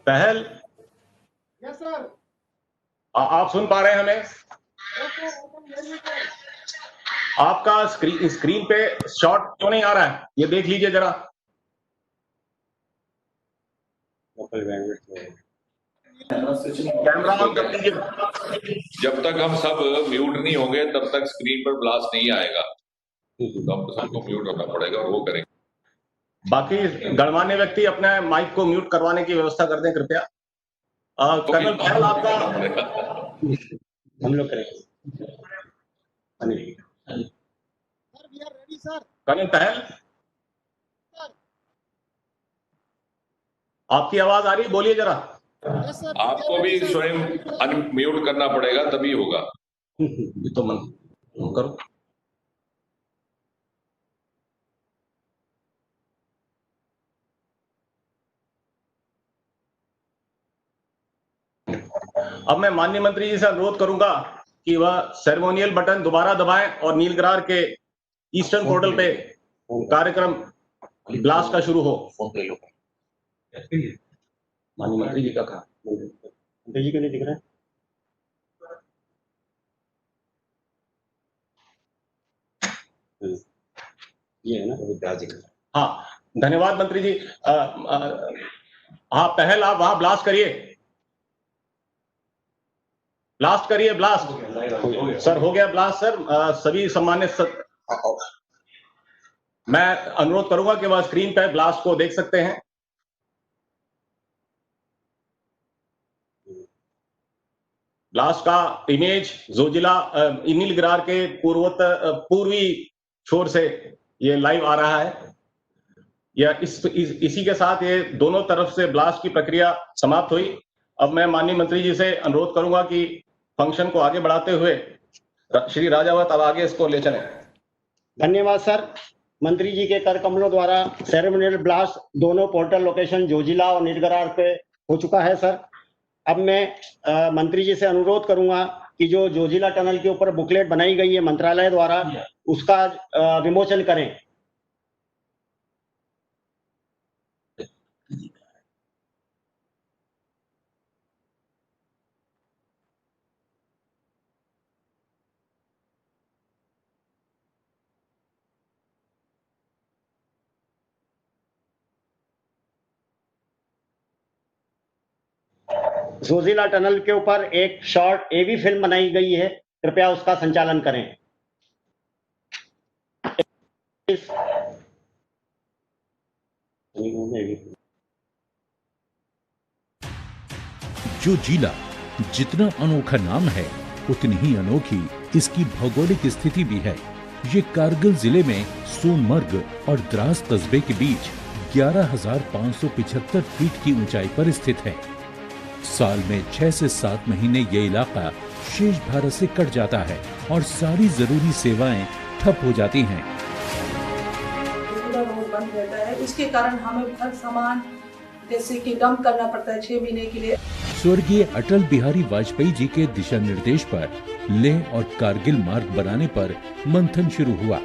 पहल। Yes sir. आप सुन पा रहे हैं हमें? आपका स्क्रीन पे शॉट क्यों नहीं आ रहा है, ये देख लीजिए जरा। कैमरा ऑन कर लीजिए। जब तक हम सब म्यूट नहीं होंगे तब तक स्क्रीन पर ब्लास्ट नहीं आएगा, तो आपको सबको म्यूट होना पड़ेगा और वो करेंगे। बाकी गणमान्य व्यक्ति अपने माइक को म्यूट करवाने की व्यवस्था कर दें कृपया। कर्नल पहल, आपका हम लोग करेंगे। कर्नल पहल, आपकी आवाज आ रही है, बोलिए जरा। आपको भी स्वयं अनम्यूट करना पड़ेगा, तभी होगा। ये तो मन करो। अब मैं माननीय मंत्री जी से अनुरोध करूंगा कि वह सेरेमोनियल बटन दोबारा दबाएं और नीलगिरार के ईस्टर्न पोर्टल पे कार्यक्रम ब्लास्ट का शुरू हो। माननीय मंत्री जी का कहा, मंत्री जी को नहीं दिख रहा है। ये है ना। हाँ, धन्यवाद मंत्री जी। हाँ पहल, आप वहां ब्लास्ट करिए, ब्लास्ट करिए, ब्लास्ट सर हो गया ब्लास्ट सर। सभी सम्मानित मैं अनुरोध करूंगा कि वह स्क्रीन पर ब्लास्ट को देख सकते हैं। ब्लास्ट का इमेज जोजिला नीलगिरार के पूर्वी छोर से ये लाइव आ रहा है। यह इसी के साथ ये दोनों तरफ से ब्लास्ट की प्रक्रिया समाप्त हुई। अब मैं माननीय मंत्री जी से अनुरोध करूंगा कि फंक्शन को आगे बढ़ाते हुए श्री राजावत अब आगे इसको ले चलें। धन्यवाद सर। मंत्री जी के कर कमलों द्वारा सेरेमोनियल ब्लास्ट दोनों पोर्टल लोकेशन जोजिला और नीलगिरार पे हो चुका है सर। अब मैं मंत्री जी से अनुरोध करूंगा कि जो जोजिला टनल के ऊपर बुकलेट बनाई गई है मंत्रालय द्वारा, उसका विमोचन करें। जोजिला टनल के ऊपर एक शॉर्ट एवी फिल्म बनाई गई है, कृपया उसका संचालन करें। जोजिला जितना अनोखा नाम है उतनी ही अनोखी इसकी भौगोलिक स्थिति भी है। ये कारगिल जिले में सोनमर्ग और द्रास कस्बे के बीच 11,575 फीट की ऊंचाई पर स्थित है। साल में 6 से 7 महीने ये इलाका शेष भारत से कट जाता है और सारी जरूरी सेवाएं ठप हो जाती हैं। बंद रहता है, उसके कारण हमें हर सामान जैसे कि डंप करना पड़ता है 6 महीने के लिए। स्वर्गीय अटल बिहारी वाजपेयी जी के दिशा निर्देश पर लेह और कारगिल मार्ग बनाने पर मंथन शुरू हुआ।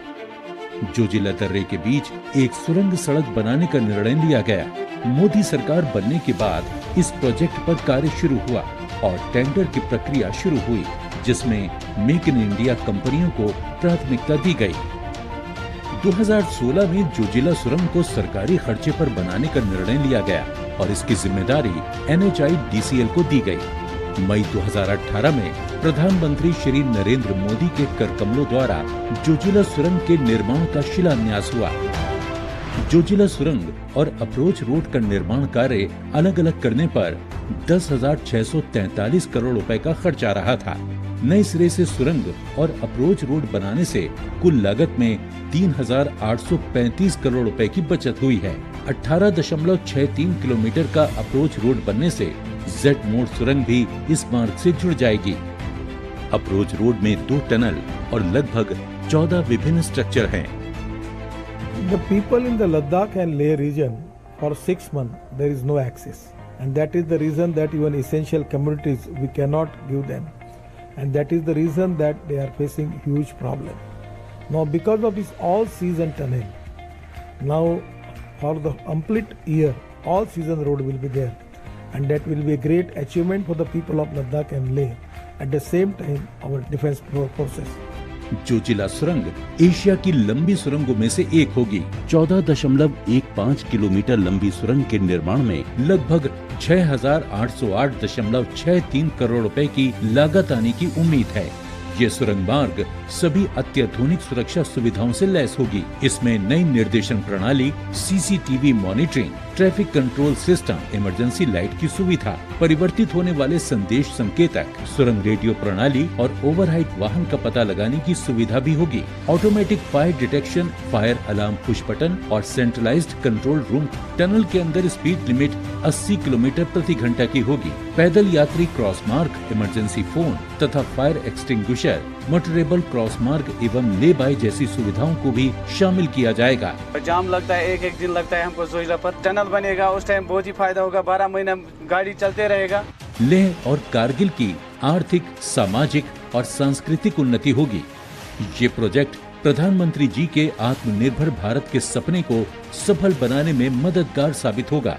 जोजिला दर्रे के बीच एक सुरंग सड़क बनाने का निर्णय लिया गया। मोदी सरकार बनने के बाद इस प्रोजेक्ट पर कार्य शुरू हुआ और टेंडर की प्रक्रिया शुरू हुई, जिसमें मेक इन इंडिया कंपनियों को प्राथमिकता दी गई। 2016 में जोजिला सुरंग को सरकारी खर्चे पर बनाने का निर्णय लिया गया और इसकी जिम्मेदारी NHIDCL को दी गई। मई 2018 में प्रधानमंत्री श्री नरेंद्र मोदी के कर कमलों द्वारा जोजिला सुरंग के निर्माण का शिलान्यास हुआ। जोजिला सुरंग और अप्रोच रोड का निर्माण कार्य अलग अलग करने पर 10,643 करोड़ रुपए का खर्च आ रहा था। नए सिरे से सुरंग और अप्रोच रोड बनाने से कुल लागत में 3,835 करोड़ रुपए की बचत हुई है। 18.63 किलोमीटर का अप्रोच रोड बनने से जेड मोड सुरंग भी इस मार्ग से जुड़ जाएगी। अप्रोच रोड में 2 टनल और लगभग 14 विभिन्न स्ट्रक्चर हैं। The people in the Ladakh and Leh region for 6 months there is no access, and that is the reason that even essential commodities we cannot give them, and that is the reason that they are facing huge problem. Now because of this all season tunnel, now for the complete year all season road will be there, and that will be a great achievement for the people of Ladakh and Leh. At the same time our defense forces. Zoji La सुरंग Asia की लंबी सुरंगों में से एक होगी। 14.15 kilometre लंबी सुरंग के निर्माण में लगभग 6,808.63 करोड़ रुपए की लागत आने की उम्मीद है। ये सुरंग मार्ग सभी अत्याधुनिक सुरक्षा सुविधाओं से लैस होगी। इसमें नई निर्देशन प्रणाली, CCTV monitoring, traffic control system, emergency light की सुविधा, परिवर्तित होने वाले संदेश संकेतक, सुरंग रेडियो प्रणाली और ओवरहाइट वाहन का पता लगाने की सुविधा भी होगी। Automatic fire detection, fire alarm push button और सेंट्रलाइज्ड कंट्रोल रूम। टनल के अंदर स्पीड लिमिट 80 किलोमीटर प्रति घंटा की होगी। पैदल यात्री क्रॉस मार्ग, इमरजेंसी फोन तथा फायर एक्सटिंग्विशर, मोटरेबल क्रॉस मार्ग एवं ले बाय जैसी सुविधाओं को भी शामिल किया जाएगा। जाम लगता है, एक दिन लगता है हमको जोजिला पर। टनल बनेगा उस टाइम बहुत ही फायदा होगा, 12 महीना गाड़ी चलते रहेगा। लेह और कारगिल की आर्थिक, सामाजिक और सांस्कृतिक उन्नति होगी। ये प्रोजेक्ट प्रधानमंत्री जी के आत्मनिर्भर भारत के सपने को सफल बनाने में मददगार साबित होगा।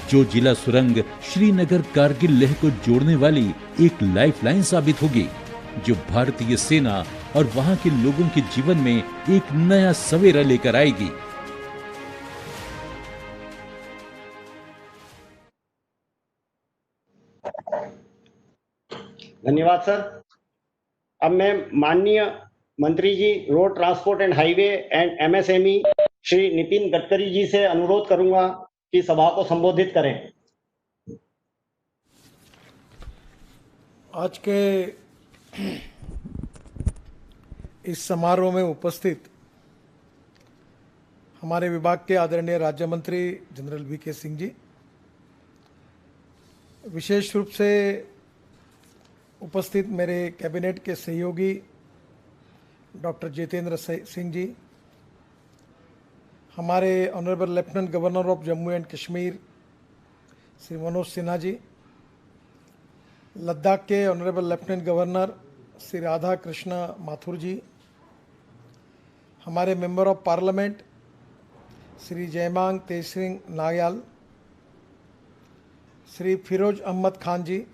जो जिला सुरंग श्रीनगर कारगिल लेह को जोड़ने वाली एक लाइफलाइन साबित होगी, जो भारतीय सेना और वहां के लोगों के जीवन में एक नया सवेरा लेकर आएगी। धन्यवाद सर। अब मैं माननीय मंत्री जी road transport and highway and MSME Shri Nitin Gadkari ji से अनुरोध करूंगा कि सभा को संबोधित करें। आज के इस समारोह में उपस्थित हमारे विभाग के आदरणीय राज्य मंत्री जनरल वीके सिंह जी, विशेष रूप से उपस्थित मेरे कैबिनेट के सहयोगी डॉक्टर जितेंद्र सिंह जी, हमारे honourable lieutenant governor of Jammu and Kashmir Shri Manoj Sinha ji, Ladakh के honourable lieutenant governor Shri Radha Krishna Mathur ji, हमारे member of parliament Shri Jamyang Tsering Namgyal, Shri Firoz Ahmed Khan ji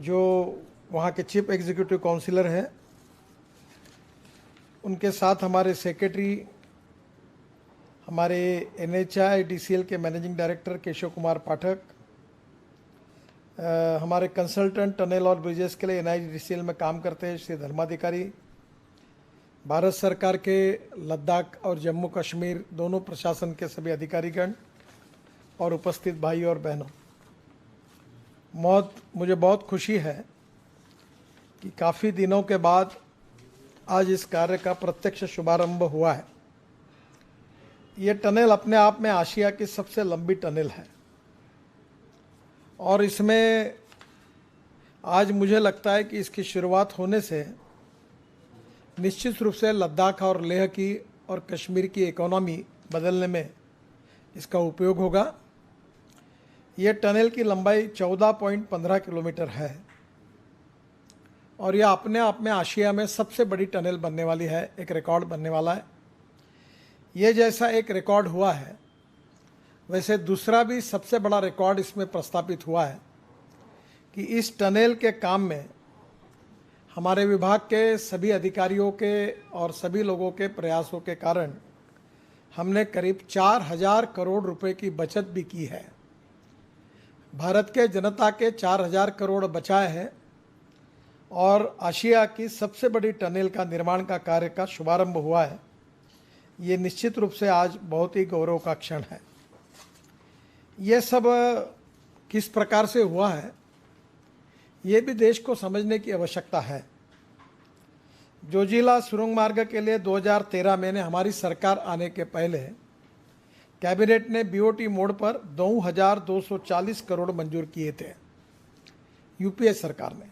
जो वहाँ के चीफ एग्जीक्यूटिव काउंसिलर हैं, उनके साथ हमारे सेक्रेटरी, हमारे NHIDCL के मैनेजिंग डायरेक्टर केशव कुमार पाठक, हमारे कंसल्टेंट टनल और ब्रिजेस के लिए NIDCL में काम करते हैं श्री धर्माधिकारी, भारत सरकार के लद्दाख और जम्मू कश्मीर दोनों प्रशासन के सभी अधिकारीगण और उपस्थित भाई और बहनों, मुझे बहुत खुशी है कि काफ़ी दिनों के बाद आज इस कार्य का प्रत्यक्ष शुभारंभ हुआ है। ये टनल अपने आप में आशिया की सबसे लंबी टनल है और इसमें आज मुझे लगता है कि इसकी शुरुआत होने से निश्चित रूप से लद्दाख और लेह की और कश्मीर की इकोनॉमी बदलने में इसका उपयोग होगा। ये टनल की लंबाई 14.15 किलोमीटर है और यह अपने आप में आशिया में सबसे बड़ी टनल बनने वाली है, एक रिकॉर्ड बनने वाला है। ये जैसा एक रिकॉर्ड हुआ है वैसे दूसरा भी सबसे बड़ा रिकॉर्ड इसमें प्रस्तापित हुआ है कि इस टनल के काम में हमारे विभाग के सभी अधिकारियों के और सभी लोगों के प्रयासों के कारण हमने करीब 4000 करोड़ रुपए की बचत भी की है। भारत के जनता के 4000 करोड़ बचाए हैं और आशिया की सबसे बड़ी टनल का निर्माण का कार्य का शुभारंभ हुआ है। ये निश्चित रूप से आज बहुत ही गौरव का क्षण है। ये सब किस प्रकार से हुआ है ये भी देश को समझने की आवश्यकता है। जोजिला सुरंग मार्ग के लिए 2013 में हमारी सरकार आने के पहले कैबिनेट ने BOT मोड पर 2240 करोड़ मंजूर किए थे यूपीए सरकार ने,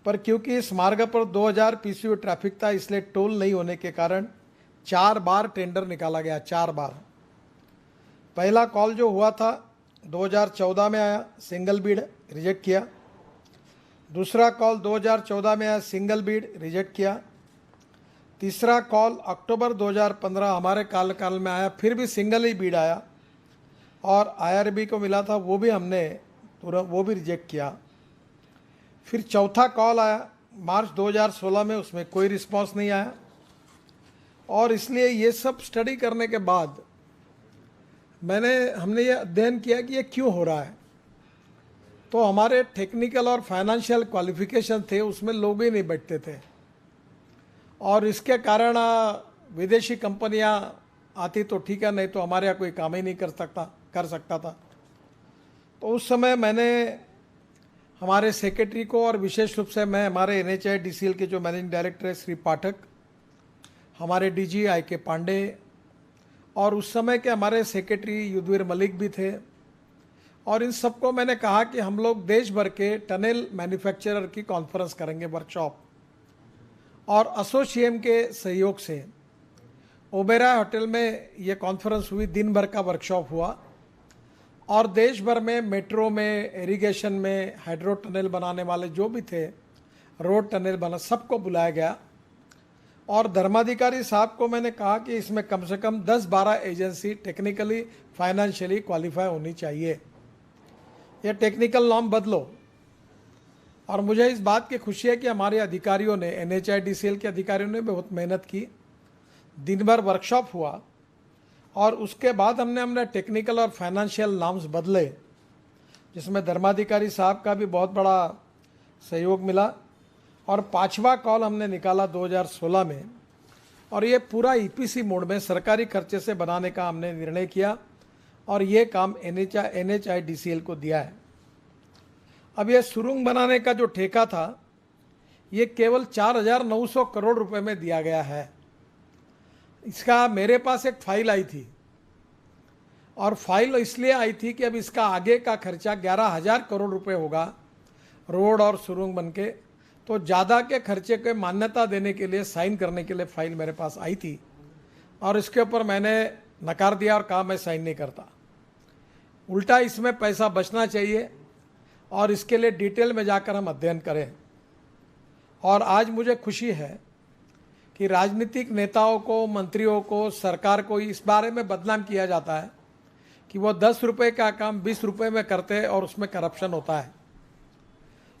पर क्योंकि इस मार्ग पर 2000 PCU ट्रैफिक था इसलिए टोल नहीं होने के कारण 4 बार टेंडर निकाला गया। 4 बार। पहला कॉल जो हुआ था 2014 में आया, सिंगल बीड, रिजेक्ट किया। दूसरा कॉल 2014 में आया, सिंगल बीड, रिजेक्ट किया। तीसरा कॉल अक्टूबर 2015 हमारे काल में आया, फिर भी सिंगल ही बीड आया और IRB को मिला था, वो भी हमने तुरंत वो भी रिजेक्ट किया। फिर चौथा कॉल आया मार्च 2016 में, उसमें कोई रिस्पांस नहीं आया और इसलिए ये सब स्टडी करने के बाद हमने ये अध्ययन किया कि ये क्यों हो रहा है। तो हमारे टेक्निकल और फाइनेंशियल क्वालिफिकेशन थे उसमें लोग ही नहीं बैठते थे और इसके कारण विदेशी कंपनियां आती तो ठीक है, नहीं तो हमारे यहाँ कोई काम ही नहीं कर सकता था। तो उस समय मैंने हमारे सेक्रेटरी को, और विशेष रूप से मैं हमारे NHIDCL के जो मैनेजिंग डायरेक्टर है श्री पाठक, हमारे DG IK पांडे, और उस समय के हमारे सेक्रेटरी युद्धवीर मलिक भी थे, और इन सबको मैंने कहा कि हम लोग देश भर के टनल मैन्युफैक्चरर की कॉन्फ्रेंस करेंगे, वर्कशॉप। और एसोसिएम के सहयोग से ओबेरॉय होटल में ये कॉन्फ्रेंस हुई, दिन भर का वर्कशॉप हुआ, और देश भर में मेट्रो में, इरिगेशन में, हाइड्रो टनल बनाने वाले जो भी थे, रोड टनल बना, सबको बुलाया गया। और धर्माधिकारी साहब को मैंने कहा कि इसमें कम से कम 10-12 एजेंसी टेक्निकली फाइनेंशियली क्वालिफाई होनी चाहिए, ये टेक्निकल नॉर्म बदलो। और मुझे इस बात की खुशी है कि हमारे अधिकारियों ने, NHIDCL के अधिकारियों ने बहुत मेहनत की, दिन भर वर्कशॉप हुआ, और उसके बाद हमने टेक्निकल और फाइनेंशियल नॉर्म्स बदले, जिसमें धर्माधिकारी साहब का भी बहुत बड़ा सहयोग मिला। और 5वां कॉल हमने निकाला 2016 में, और ये पूरा EPC मोड में सरकारी खर्चे से बनाने का हमने निर्णय किया, और ये काम NHIDCL को दिया है। अब ये सुरंग बनाने का जो ठेका था, ये केवल 4,900 करोड़ रुपए में दिया गया है। इसका मेरे पास एक फाइल आई थी, और फाइल इसलिए आई थी कि अब इसका आगे का खर्चा 11,000 करोड़ रुपए होगा, रोड और सुरंग बन के। तो ज़्यादा के खर्चे को मान्यता देने के लिए, साइन करने के लिए फाइल मेरे पास आई थी, और इसके ऊपर मैंने नकार दिया और कहा मैं साइन नहीं करता। उल्टा इसमें पैसा बचना चाहिए, और इसके लिए डिटेल में जाकर हम अध्ययन करें। और आज मुझे खुशी है कि राजनीतिक नेताओं को, मंत्रियों को, सरकार को इस बारे में बदनाम किया जाता है कि वो 10 रुपये का काम 20 रुपये में करते हैं और उसमें करप्शन होता है।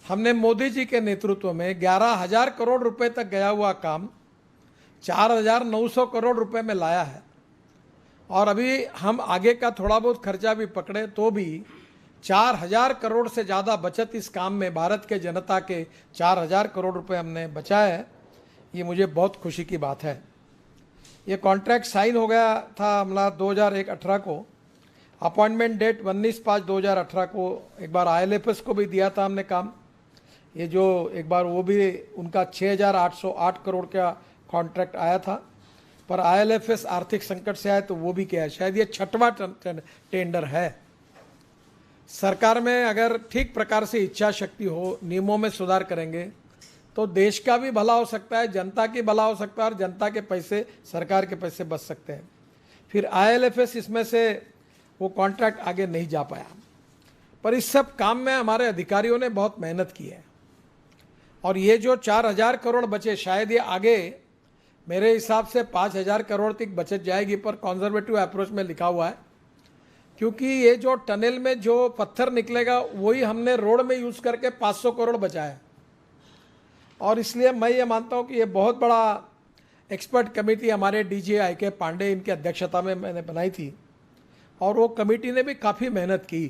हमने मोदी जी के नेतृत्व में 11,000 करोड़ रुपए तक गया हुआ काम 4,900 करोड़ रुपए में लाया है, और अभी हम आगे का थोड़ा बहुत खर्चा भी पकड़े तो भी 4,000 करोड़ से ज़्यादा बचत इस काम में, भारत के जनता के 4,000 करोड़ रुपए हमने बचाए है। ये मुझे बहुत खुशी की बात है। ये कॉन्ट्रैक्ट साइन हो गया था हमारा 2018 को, अपॉइंटमेंट डेट 19/5/2018 को। एक बार IL&FS को भी दिया था हमने काम, ये जो एक बार वो भी उनका 6,808 करोड़ का कॉन्ट्रैक्ट आया था, पर IL&FS आर्थिक संकट से आया तो वो भी क्या है, शायद ये 6वां टेंडर है। सरकार में अगर ठीक प्रकार से इच्छा शक्ति हो, नियमों में सुधार करेंगे तो देश का भी भला हो सकता है, जनता की भला हो सकता है, और जनता के पैसे, सरकार के पैसे बच सकते हैं। फिर IL&FS इसमें से वो कॉन्ट्रैक्ट आगे नहीं जा पाया, पर इस सब काम में हमारे अधिकारियों ने बहुत मेहनत की है। और ये जो 4,000 करोड़ बचे, शायद ये आगे मेरे हिसाब से 5,000 करोड़ तक बचत जाएगी, पर कंजर्वेटिव अप्रोच में लिखा हुआ है, क्योंकि ये जो टनल में जो पत्थर निकलेगा वही हमने रोड में यूज़ करके 500 करोड़ बचाया। और इसलिए मैं ये मानता हूँ कि ये बहुत बड़ा एक्सपर्ट कमेटी हमारे DG IK पांडे इनकी अध्यक्षता में मैंने बनाई थी, और वो कमेटी ने भी काफ़ी मेहनत की।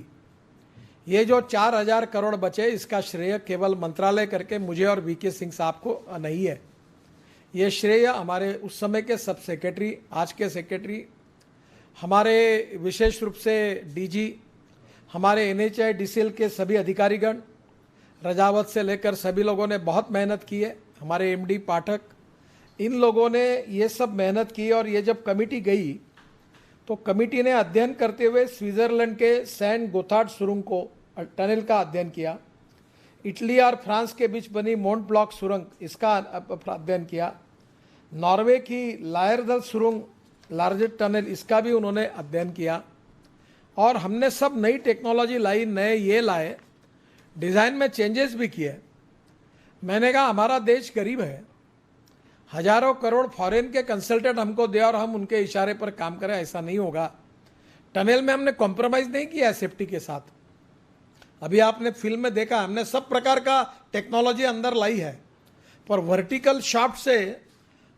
ये जो 4,000 करोड़ बचे, इसका श्रेय केवल मंत्रालय करके मुझे और VK सिंह साहब को नहीं है, ये श्रेय हमारे उस समय के सब सेक्रेटरी, आज के सेक्रेटरी, हमारे विशेष रूप से DG, हमारे NHIDCL के सभी अधिकारीगण, रजावत से लेकर सभी लोगों ने बहुत मेहनत की है, हमारे MD पाठक, इन लोगों ने ये सब मेहनत की। और ये जब कमेटी गई तो कमेटी ने अध्ययन करते हुए स्विट्जरलैंड के सेंट गोथार्ड सुरंग को, टनल का अध्ययन किया, इटली और फ्रांस के बीच बनी मोंट ब्लॉक सुरंग, इसका अध्ययन किया, नॉर्वे की लायरदल सुरंग, लार्जेस्ट टनल, इसका भी उन्होंने अध्ययन किया। और हमने सब नई टेक्नोलॉजी लाई, नए ये लाए, डिज़ाइन में चेंजेस भी किए। मैंने कहा हमारा देश गरीब है, हजारों करोड़ फॉरेन के कंसल्टेंट हमको दे और हम उनके इशारे पर काम करें, ऐसा नहीं होगा। टनल में हमने कॉम्प्रोमाइज़ नहीं किया है सेफ्टी के साथ। अभी आपने फिल्म में देखा, हमने सब प्रकार का टेक्नोलॉजी अंदर लाई है, पर वर्टिकल शाफ्ट से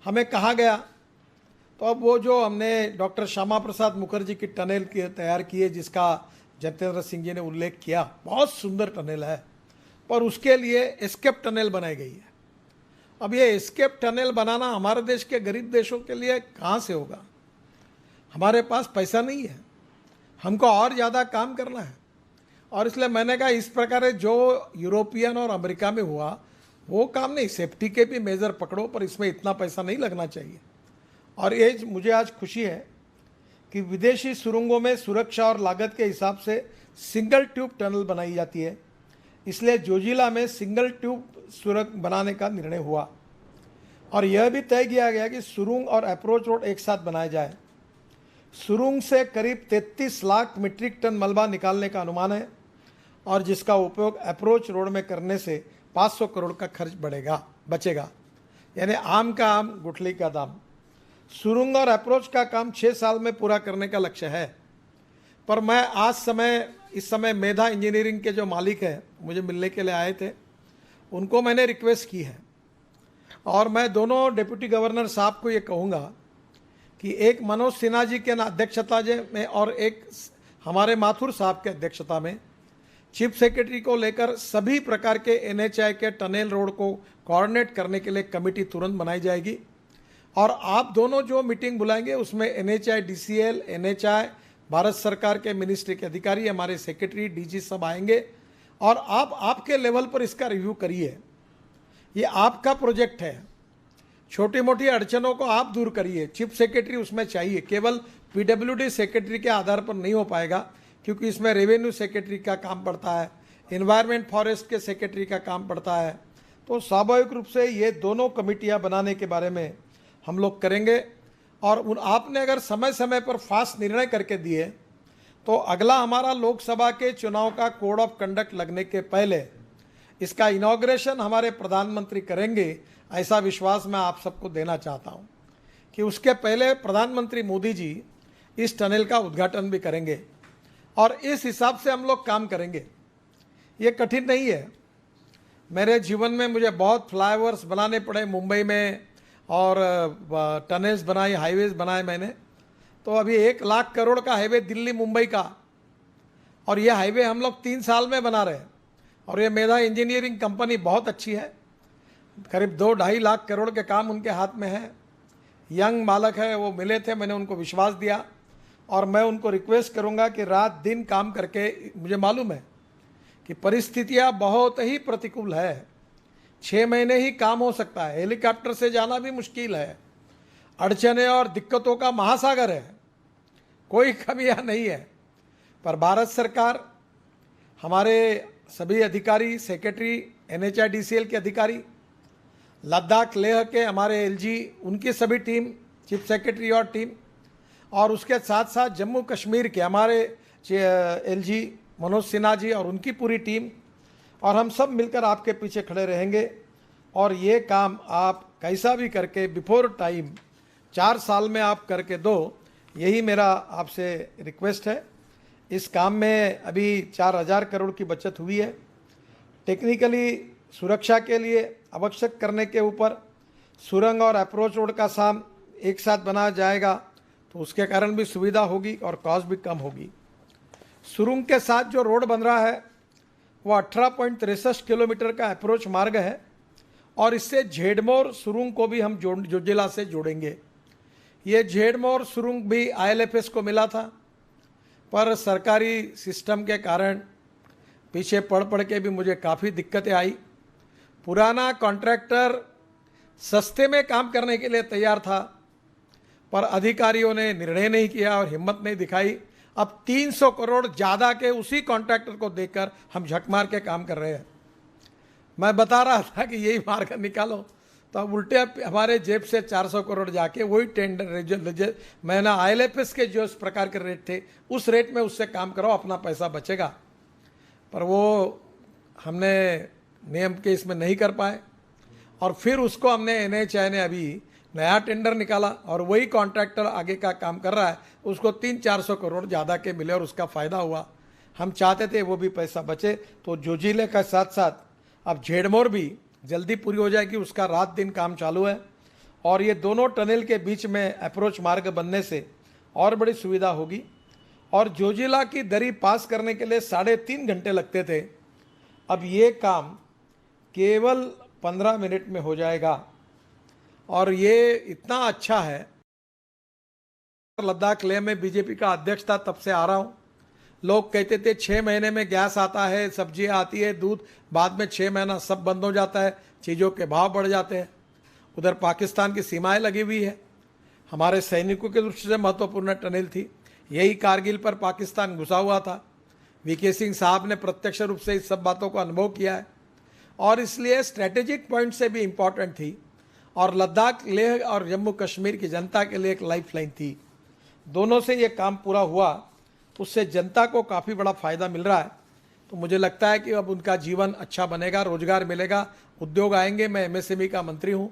हमें कहा गया। तो अब वो जो हमने डॉक्टर श्यामा प्रसाद मुखर्जी की टनल की तैयार की है, जिसका जतेंद्र सिंह जी ने उल्लेख किया, बहुत सुंदर टनल है, पर उसके लिए एस्केप टनल बनाई गई है। अब ये एस्केप टनल बनाना हमारे देश के गरीब देशों के लिए कहाँ से होगा? हमारे पास पैसा नहीं है, हमको और ज़्यादा काम करना है। और इसलिए मैंने कहा इस प्रकार जो यूरोपियन और अमेरिका में हुआ वो काम नहीं, सेफ्टी के भी मेजर पकड़ो, पर इसमें इतना पैसा नहीं लगना चाहिए। और ये मुझे आज खुशी है कि विदेशी सुरंगों में सुरक्षा और लागत के हिसाब से सिंगल ट्यूब टनल बनाई जाती है, इसलिए जोजिला में सिंगल ट्यूब सुरंग बनाने का निर्णय हुआ। और यह भी तय किया गया कि सुरंग और अप्रोच रोड एक साथ बनाए जाए। सुरंग से करीब 33 लाख मीट्रिक टन मलबा निकालने का अनुमान है और जिसका उपयोग अप्रोच रोड में करने से 500 करोड़ का खर्च बचेगा, यानी आम का आम गुठली का दाम। सुरंग और अप्रोच का काम 6 साल में पूरा करने का लक्ष्य है। पर मैं इस समय मेधा इंजीनियरिंग के जो मालिक हैं मुझे मिलने के लिए आए थे, उनको मैंने रिक्वेस्ट की है और मैं दोनों डिप्टी गवर्नर साहब को ये कहूँगा कि एक मनोज सिन्हा जी के अध्यक्षता में और एक हमारे माथुर साहब के अध्यक्षता में चीफ सेक्रेटरी को लेकर सभी प्रकार के एनएचआई के टनल रोड को कोऑर्डिनेट करने के लिए कमेटी तुरंत बनाई जाएगी। और आप दोनों जो मीटिंग बुलाएंगे उसमें एनएचआई, डीसीएल, एनएचआई, भारत सरकार के मिनिस्ट्री के अधिकारी, हमारे सेक्रेटरी, डीजी सब आएंगे और आप आपके लेवल पर इसका रिव्यू करिए। ये आपका प्रोजेक्ट है, छोटी मोटी अड़चनों को आप दूर करिए। चीफ सेक्रेटरी उसमें चाहिए, केवल पीडब्ल्यूडी सेक्रेटरी के आधार पर नहीं हो पाएगा क्योंकि इसमें रेवेन्यू सेक्रेटरी का काम पड़ता है, एनवायरनमेंट फॉरेस्ट के सेक्रेटरी का काम पड़ता है। तो स्वाभाविक रूप से ये दोनों कमेटियां बनाने के बारे में हम लोग करेंगे। और आपने अगर समय समय पर फास्ट निर्णय करके दिए तो अगला हमारा लोकसभा के चुनाव का कोड ऑफ कंडक्ट लगने के पहले इसका इनॉग्रेशन हमारे प्रधानमंत्री करेंगे, ऐसा विश्वास मैं आप सबको देना चाहता हूं कि उसके पहले प्रधानमंत्री मोदी जी इस टनल का उद्घाटन भी करेंगे और इस हिसाब से हम लोग काम करेंगे। ये कठिन नहीं है। मेरे जीवन में मुझे बहुत फ्लाईओवर्स बनाने पड़े मुंबई में और टनल्स बनाई, हाईवेज बनाए मैंने। तो अभी 1 लाख करोड़ का हाईवे दिल्ली मुंबई का, और ये हाईवे हम लोग 3 साल में बना रहे हैं। और ये मेधा इंजीनियरिंग कंपनी बहुत अच्छी है, करीब 2-2.5 लाख करोड़ के काम उनके हाथ में है। यंग मालक है, वो मिले थे, मैंने उनको विश्वास दिया और मैं उनको रिक्वेस्ट करूंगा कि रात दिन काम करके, मुझे मालूम है कि परिस्थितियां बहुत ही प्रतिकूल है, 6 महीने ही काम हो सकता है, हेलीकॉप्टर से जाना भी मुश्किल है, अड़चने और दिक्कतों का महासागर है, कोई कमियां नहीं है। पर भारत सरकार, हमारे सभी अधिकारी, सेक्रेटरी, एनएचआईडीसीएल के अधिकारी, लद्दाख लेह के हमारे एलजी, उनकी सभी टीम, चीफ सेक्रेटरी और टीम, और उसके साथ साथ जम्मू कश्मीर के हमारे एलजी मनोज सिन्हा जी और उनकी पूरी टीम, और हम सब मिलकर आपके पीछे खड़े रहेंगे। और ये काम आप कैसा भी करके बिफोर टाइम 4 साल में आप करके दो, यही मेरा आपसे रिक्वेस्ट है। इस काम में अभी 4000 करोड़ की बचत हुई है। टेक्निकली सुरक्षा के लिए आवश्यक करने के ऊपर सुरंग और अप्रोच रोड का काम एक साथ बनाया जाएगा तो उसके कारण भी सुविधा होगी और कॉस्ट भी कम होगी। सुरंग के साथ जो रोड बन रहा है वो 18.63 किलोमीटर का अप्रोच मार्ग है और इससे झेडमोर सुरंग को भी हम जोजिला से जोड़ेंगे। ये झेडमोर सुरंग भी IL&FS को मिला था, पर सरकारी सिस्टम के कारण पीछे पड़ के भी मुझे काफ़ी दिक्कतें आई। पुराना कॉन्ट्रैक्टर सस्ते में काम करने के लिए तैयार था, पर अधिकारियों ने निर्णय नहीं किया और हिम्मत नहीं दिखाई। अब 300 करोड़ ज़्यादा के उसी कॉन्ट्रैक्टर को देकर हम झक मार के काम कर रहे हैं। मैं बता रहा था कि यही मार्ग निकालो, तो अब उल्टे हमारे जेब से 400 करोड़ जाके वही टेंडर मैंने IL&FS के जो इस प्रकार के रेट थे उस रेट में उससे काम करो, अपना पैसा बचेगा। पर वो हमने नियम के इसमें नहीं कर पाए और फिर उसको हमने NHAI ने अभी नया टेंडर निकाला और वही कॉन्ट्रैक्टर आगे का काम कर रहा है, उसको 300-400 करोड़ ज़्यादा के मिले और उसका फ़ायदा हुआ। हम चाहते थे वो भी पैसा बचे, तो जोजिले का साथ साथ अब झेडमोर भी जल्दी पूरी हो जाएगी, उसका रात दिन काम चालू है। और ये दोनों टनल के बीच में अप्रोच मार्ग बनने से और बड़ी सुविधा होगी। और जोजिला की दरी पास करने के लिए 3.5 घंटे लगते थे, अब ये काम केवल 15 मिनट में हो जाएगा। और ये इतना अच्छा है लद्दाख लेह में बीजेपी का अध्यक्ष था तब से आ रहा हूँ। लोग कहते थे 6 महीने में गैस आता है, सब्जियाँ आती है, दूध, बाद में 6 महीना सब बंद हो जाता है, चीज़ों के भाव बढ़ जाते हैं। उधर पाकिस्तान की सीमाएं लगी हुई है, हमारे सैनिकों के दृष्टि से महत्वपूर्ण टनल थी। यही कारगिल पर पाकिस्तान घुसा हुआ था। वीके सिंह साहब ने प्रत्यक्ष रूप से इस सब बातों को अनुभव किया है और इसलिए स्ट्रैटेजिक पॉइंट से भी इम्पॉर्टेंट थी और लद्दाख, लेह और जम्मू कश्मीर की जनता के लिए एक लाइफलाइन थी। दोनों से ये काम पूरा हुआ, उससे जनता को काफ़ी बड़ा फ़ायदा मिल रहा है। तो मुझे लगता है कि अब उनका जीवन अच्छा बनेगा, रोजगार मिलेगा, उद्योग आएंगे। मैं एमएसएमई का मंत्री हूँ,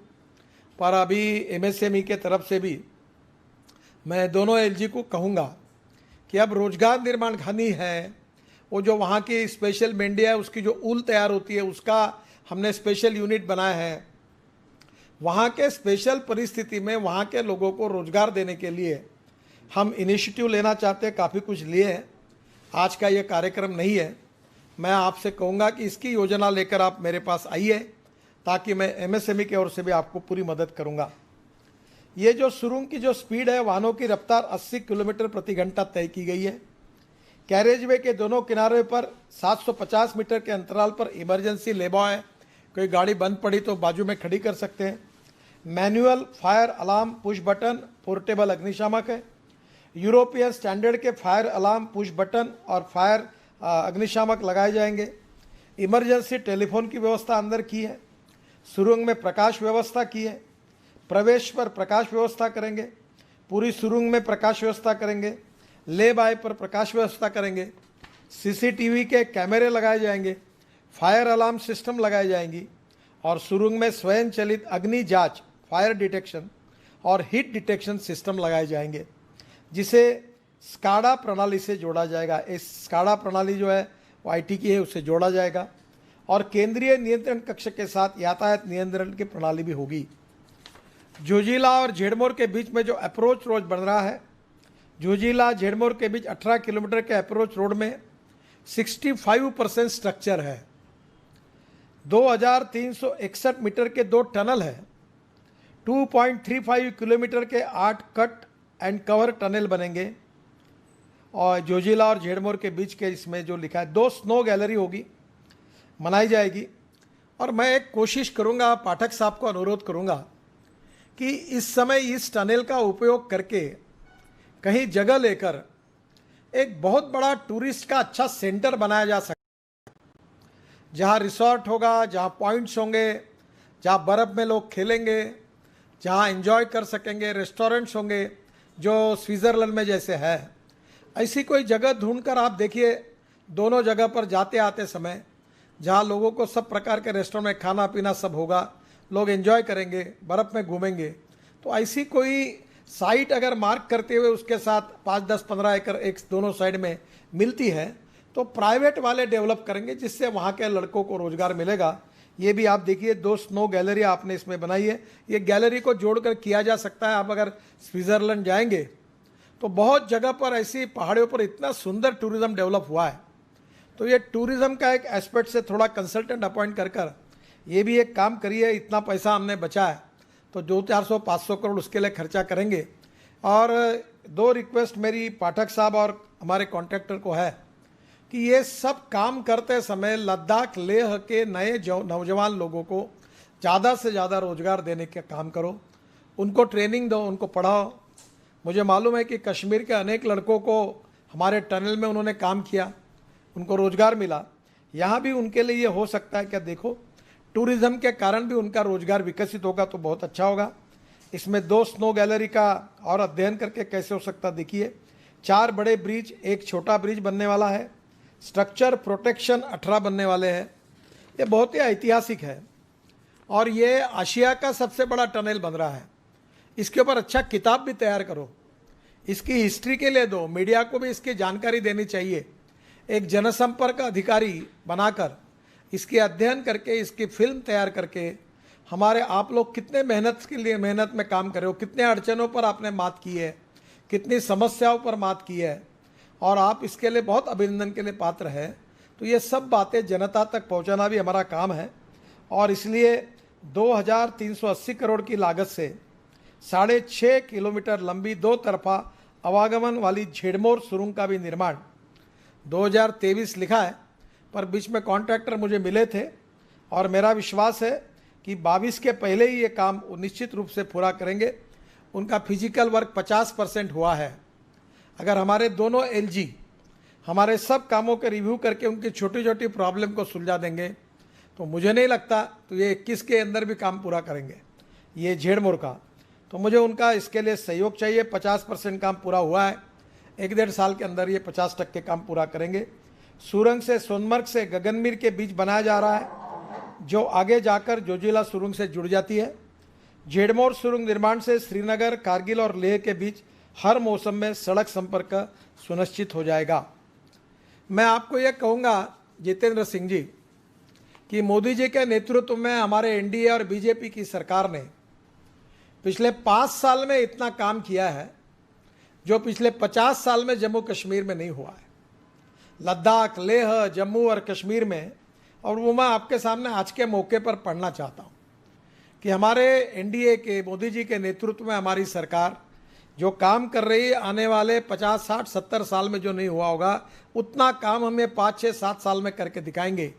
पर अभी एमएसएमई के तरफ से भी मैं दोनों एलजी को कहूँगा कि अब रोजगार निर्माण खानी है। वो जो वहाँ की स्पेशल मेंढी है, उसकी जो ऊल तैयार होती है, उसका हमने स्पेशल यूनिट बनाया है। वहाँ के स्पेशल परिस्थिति में वहाँ के लोगों को रोजगार देने के लिए हम इनिशिएटिव लेना चाहते हैं, काफ़ी कुछ लिए हैं। आज का ये कार्यक्रम नहीं है। मैं आपसे कहूँगा कि इसकी योजना लेकर आप मेरे पास आइए ताकि मैं एमएसएमई की ओर से भी आपको पूरी मदद करूँगा। ये जो सुरंग की जो स्पीड है, वाहनों की रफ्तार 80 किलोमीटर प्रति घंटा तय की गई है। कैरेजवे के दोनों किनारे पर 750 मीटर के अंतराल पर इमरजेंसी लेबा है, कोई गाड़ी बंद पड़ी तो बाजू में खड़ी कर सकते हैं। Manual fire alarm push button portable अग्निशामक है। यूरोपियन स्टैंडर्ड के फायर अलार्म पुश बटन और फायर अग्निशामक लगाए जाएंगे। इमरजेंसी टेलीफोन की व्यवस्था अंदर की है। सुरंग में प्रकाश व्यवस्था की है। प्रवेश पर प्रकाश व्यवस्था करेंगे, पूरी सुरंग में प्रकाश व्यवस्था करेंगे, ले बाय पर प्रकाश व्यवस्था करेंगे। सीसीटीवी के कैमरे लगाए जाएंगे, फायर अलार्म सिस्टम लगाई जाएंगी और सुरंग में स्वयं चलित अग्नि जांच, फायर डिटेक्शन और हीट डिटेक्शन सिस्टम लगाए जाएंगे, जिसे स्काडा प्रणाली से जोड़ा जाएगा। इस स्काडा प्रणाली जो है वो आईटी की है, उससे जोड़ा जाएगा और केंद्रीय नियंत्रण कक्ष के साथ यातायात नियंत्रण की प्रणाली भी होगी। जोजिला और झेड़मोर के बीच में जो अप्रोच रोड बन रहा है, जोजिला झेड़मोर के बीच 18 किलोमीटर के अप्रोच रोड में 65% स्ट्रक्चर है। 2361 मीटर के 2 टनल है। 2.35 किलोमीटर के 8 कट एंड कवर टनल बनेंगे और जोजिला और झेड़मोर के बीच के इसमें जो लिखा है 2 स्नो गैलरी होगी, मनाई जाएगी। और मैं एक कोशिश करूंगा, पाठक साहब को अनुरोध करूंगा कि इस समय इस टनल का उपयोग करके कहीं जगह लेकर एक बहुत बड़ा टूरिस्ट का अच्छा सेंटर बनाया जा सकता है, जहाँ रिसोर्ट होगा, जहाँ पॉइंट्स होंगे, जहाँ बर्फ़ में लोग खेलेंगे, जहाँ एंजॉय कर सकेंगे, रेस्टोरेंट्स होंगे जो स्विट्ज़रलैंड में जैसे है। ऐसी कोई जगह ढूंढकर आप देखिए, दोनों जगह पर जाते आते समय जहाँ लोगों को सब प्रकार के रेस्टोरेंट में खाना पीना सब होगा, लोग एंजॉय करेंगे, बर्फ़ में घूमेंगे। तो ऐसी कोई साइट अगर मार्क करते हुए उसके साथ 5, 10, 15 एकड़ एक दोनों साइड में मिलती है तो प्राइवेट वाले डेवलप करेंगे, जिससे वहाँ के लड़कों को रोज़गार मिलेगा। ये भी आप देखिए 2 स्नो गैलरी आपने इसमें बनाई है। ये गैलरी को जोड़कर किया जा सकता है। आप अगर स्विट्ज़रलैंड जाएंगे तो बहुत जगह पर ऐसी पहाड़ियों पर इतना सुंदर टूरिज़्म डेवलप हुआ है। तो ये टूरिज़्म का एक एस्पेक्ट से थोड़ा कंसल्टेंट अपॉइंट कर ये भी एक काम करिए। इतना पैसा हमने बचा है तो 200-400-500 करोड़ उसके लिए खर्चा करेंगे। और 2 रिक्वेस्ट मेरी पाठक साहब और हमारे कॉन्ट्रैक्टर को है कि ये सब काम करते समय लद्दाख लेह के नए नौजवान लोगों को ज़्यादा से ज़्यादा रोज़गार देने का काम करो, उनको ट्रेनिंग दो, उनको पढ़ाओ। मुझे मालूम है कि कश्मीर के अनेक लड़कों को हमारे टनल में उन्होंने काम किया, उनको रोज़गार मिला। यहाँ भी उनके लिए ये हो सकता है। क्या देखो, टूरिज़्म के कारण भी उनका रोज़गार विकसित होगा तो बहुत अच्छा होगा। इसमें 2 स्नो गैलरी का और अध्ययन करके कैसे हो सकता देखिए। 4 बड़े ब्रिज, 1 छोटा ब्रिज बनने वाला है। स्ट्रक्चर प्रोटेक्शन 18 बनने वाले हैं। ये बहुत ही ऐतिहासिक है और ये आशिया का सबसे बड़ा टनल बन रहा है। इसके ऊपर अच्छा किताब भी तैयार करो, इसकी हिस्ट्री के लिए दो, मीडिया को भी इसकी जानकारी देनी चाहिए। एक जनसंपर्क अधिकारी बनाकर इसकी अध्ययन करके इसकी फिल्म तैयार करके हमारे आप लोग कितने मेहनत में काम करे हो, कितने अड़चनों पर आपने मात की है, कितनी समस्याओं पर मात की है और आप इसके लिए बहुत अभिनंदन के लिए पात्र है। तो ये सब बातें जनता तक पहुंचाना भी हमारा काम है और इसलिए 2380 करोड़ की लागत से 6.5 किलोमीटर लंबी 2 तरफा आवागमन वाली झेड़मोर सुरंग का भी निर्माण 2023 लिखा है, पर बीच में कॉन्ट्रैक्टर मुझे मिले थे और मेरा विश्वास है कि 22 के पहले ही ये काम निश्चित रूप से पूरा करेंगे। उनका फिजिकल वर्क 50% हुआ है। अगर हमारे दोनों LG हमारे सब कामों के रिव्यू करके उनकी छोटी छोटी प्रॉब्लम को सुलझा देंगे तो मुझे नहीं लगता तो ये 21 के अंदर भी काम पूरा करेंगे ये झेड़मोर का। तो मुझे उनका इसके लिए सहयोग चाहिए। 50% काम पूरा हुआ है, 1-1.5 साल के अंदर ये 50% काम पूरा करेंगे। सुरंग से सोनमर्ग से गगनमीर के बीच बनाया जा रहा है जो आगे जाकर जोजिला सुरंग से जुड़ जाती है। झेड़मोर सुरंग निर्माण से श्रीनगर, कारगिल और लेह के बीच हर मौसम में सड़क संपर्क सुनिश्चित हो जाएगा। मैं आपको यह कहूँगा जितेंद्र सिंह जी कि मोदी जी के नेतृत्व में हमारे NDA और BJP की सरकार ने पिछले 5 साल में इतना काम किया है जो पिछले 50 साल में जम्मू कश्मीर में नहीं हुआ है। लद्दाख, लेह, जम्मू और कश्मीर में, और वो मैं आपके सामने आज के मौके पर पढ़ना चाहता हूँ कि हमारे NDA के मोदी जी के नेतृत्व में हमारी सरकार जो काम कर रही है, आने वाले 50, 60, 70 साल में जो नहीं हुआ होगा उतना काम हमें 5, 6, 7 साल में करके दिखाएंगे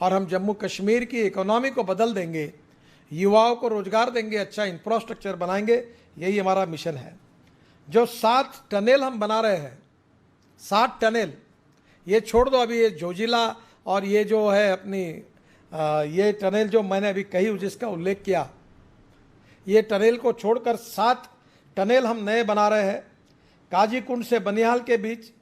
और हम जम्मू कश्मीर की इकोनॉमी को बदल देंगे, युवाओं को रोजगार देंगे, अच्छा इंफ्रास्ट्रक्चर बनाएंगे। यही हमारा मिशन है। जो 7 टनल हम बना रहे हैं, 7 टनल, ये छोड़ दो अभी ये जोजिला और ये जो है अपनी ये टनल जो मैंने अभी कही जिसका उल्लेख किया, ये टनल को छोड़कर 7 टनल हम नए बना रहे हैं। काजीकुंड से बनिहाल के बीच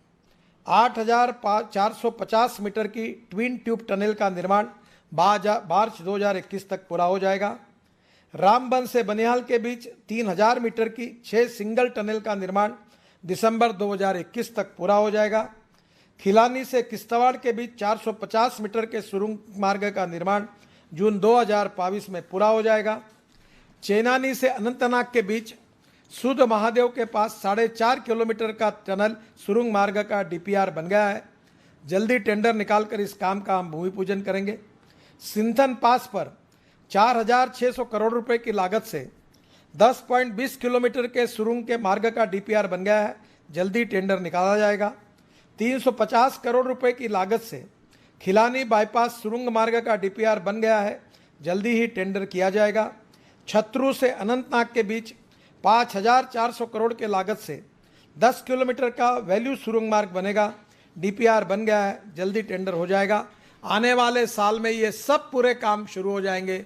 8,450 मीटर की ट्विन ट्यूब टनल का निर्माण मार्च 2021 तक पूरा हो जाएगा। रामबन से बनिहाल के बीच 3,000 मीटर की 6 सिंगल टनल का निर्माण दिसंबर 2021 तक पूरा हो जाएगा। खिलानी से किश्तवाड़ के बीच 450 मीटर के सुरंग मार्ग का निर्माण जून 2022 में पूरा हो जाएगा। चेनानी से अनंतनाग के बीच सुध महादेव के पास 4.5 किलोमीटर का टनल सुरंग मार्ग का DPR बन गया है। जल्दी टेंडर निकालकर इस काम का हम भूमि पूजन करेंगे। सिंथन पास पर 4,600 करोड़ रुपए की लागत से 10.20 किलोमीटर के सुरंग के मार्ग का DPR बन गया है। जल्दी टेंडर निकाला जाएगा। 350 करोड़ रुपए की लागत से खिलानी बाईपास सुरंग मार्ग का DPR बन गया है। जल्दी ही टेंडर किया जाएगा। छतरू से अनंतनाग के बीच 5,400 करोड़ के लागत से 10 किलोमीटर का वैल्यू सुरंग मार्ग बनेगा। DPR बन गया है। जल्दी टेंडर हो जाएगा। आने वाले साल में ये सब पूरे काम शुरू हो जाएंगे।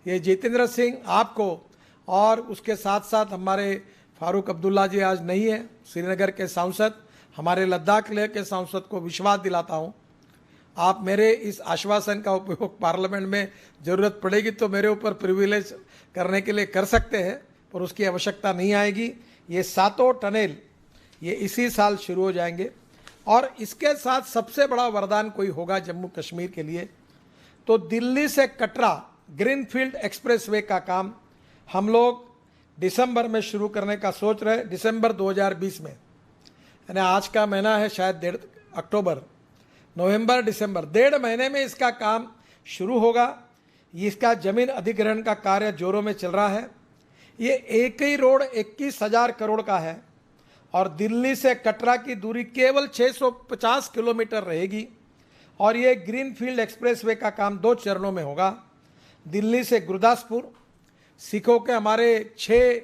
ये जितेंद्र सिंह आपको और उसके साथ साथ हमारे फारूक अब्दुल्ला जी आज नहीं है, श्रीनगर के सांसद, हमारे लद्दाख लेह के सांसद को विश्वास दिलाता हूँ आप मेरे इस आश्वासन का उपयोग पार्लियामेंट में ज़रूरत पड़ेगी तो मेरे ऊपर प्रिविलेज करने के लिए कर सकते हैं, पर उसकी आवश्यकता नहीं आएगी। ये 7 टनल ये इसी साल शुरू हो जाएंगे। और इसके साथ सबसे बड़ा वरदान कोई होगा जम्मू कश्मीर के लिए तो दिल्ली से कटरा ग्रीनफील्ड एक्सप्रेसवे का काम हम लोग दिसंबर में शुरू करने का सोच रहे हैं। दिसंबर 2020 में, यानी आज का महीना है शायद 1.5 अक्टूबर, नवंबर, दिसंबर, 1.5 महीने में इसका काम शुरू होगा। इसका जमीन अधिग्रहण का कार्य जोरों में चल रहा है। ये एक ही रोड 21,000 करोड़ का है और दिल्ली से कटरा की दूरी केवल 650 किलोमीटर रहेगी। और ये ग्रीनफील्ड एक्सप्रेसवे का काम 2 चरणों में होगा। दिल्ली से गुरदासपुर, सिखों के हमारे 6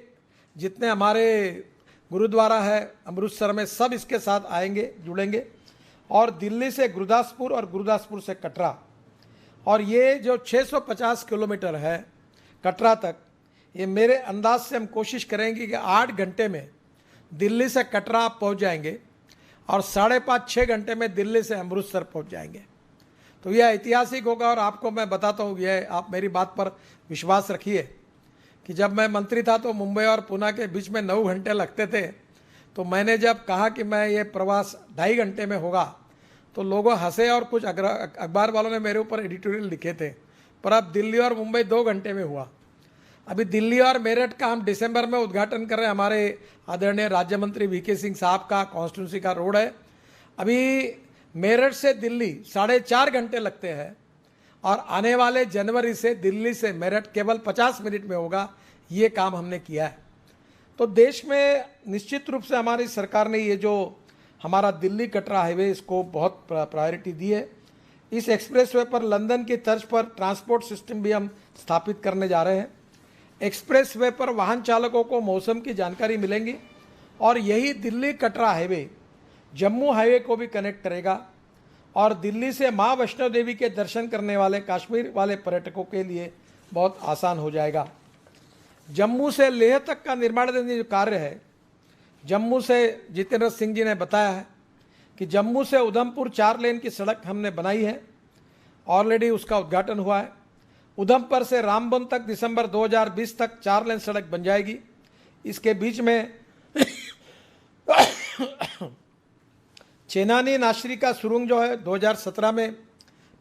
जितने हमारे गुरुद्वारा है अमृतसर में, सब इसके साथ आएंगे, जुड़ेंगे। और दिल्ली से गुरदासपुर और गुरदासपुर से कटरा, और ये जो 650 किलोमीटर है कटरा तक, ये मेरे अंदाज से हम कोशिश करेंगे कि 8 घंटे में दिल्ली से कटरा आप पहुँच जाएंगे और 5.5-6 घंटे में दिल्ली से अमृतसर पहुँच जाएंगे। तो यह ऐतिहासिक होगा। और आपको मैं बताता हूँ, यह आप मेरी बात पर विश्वास रखिए कि जब मैं मंत्री था तो मुंबई और पुणे के बीच में 9 घंटे लगते थे। तो मैंने जब कहा कि मैं ये प्रवास 2.5 घंटे में होगा तो लोगों हंसे और कुछ अखबार वालों ने मेरे ऊपर एडिटोरियल लिखे थे। पर अब दिल्ली और मुंबई 2 घंटे में हुआ। अभी दिल्ली और मेरठ का हम दिसंबर में उद्घाटन कर रहे हैं। हमारे आदरणीय राज्य मंत्री VK सिंह साहब का कॉन्स्टिट्यूंसी का रोड है। अभी मेरठ से दिल्ली 4.5 घंटे लगते हैं और आने वाले जनवरी से दिल्ली से मेरठ केवल 50 मिनट में होगा। ये काम हमने किया है। तो देश में निश्चित रूप से हमारी सरकार ने ये जो हमारा दिल्ली कटरा हाईवे इसको बहुत प्रायोरिटी दी है। इस एक्सप्रेसवे पर लंदन की तर्ज पर ट्रांसपोर्ट सिस्टम भी हम स्थापित करने जा रहे हैं। एक्सप्रेसवे पर वाहन चालकों को मौसम की जानकारी मिलेंगी और यही दिल्ली कटरा हाईवे जम्मू हाईवे को भी कनेक्ट करेगा और दिल्ली से माँ वैष्णो देवी के दर्शन करने वाले कश्मीर वाले पर्यटकों के लिए बहुत आसान हो जाएगा। जम्मू से लेह तक का निर्माण जो कार्य है, जम्मू से जितेंद्र सिंह जी ने बताया है कि जम्मू से उधमपुर 4 लेन की सड़क हमने बनाई है, ऑलरेडी उसका उद्घाटन हुआ है। उधमपुर से रामबन तक दिसंबर 2020 तक 4 लेन सड़क बन जाएगी। इसके बीच में चेनानी नाशरी का सुरंग जो है 2017 में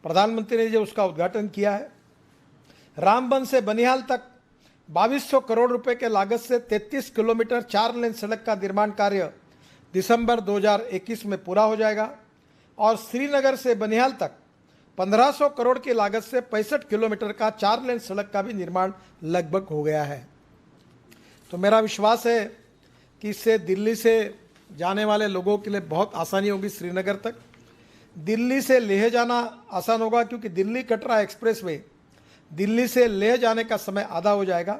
प्रधानमंत्री ने जो उसका उद्घाटन किया है। रामबन से बनिहाल तक 2200 करोड़ रुपए के लागत से 33 किलोमीटर 4 लेन सड़क का निर्माण कार्य दिसंबर 2021 में पूरा हो जाएगा और श्रीनगर से बनिहाल तक 1500 करोड़ की लागत से 65 किलोमीटर का 4 लेन सड़क का भी निर्माण लगभग हो गया है। तो मेरा विश्वास है कि इससे दिल्ली से जाने वाले लोगों के लिए बहुत आसानी होगी। श्रीनगर तक दिल्ली से लेह जाना आसान होगा क्योंकि दिल्ली कटरा एक्सप्रेसवे दिल्ली से लेह जाने का समय आधा हो जाएगा।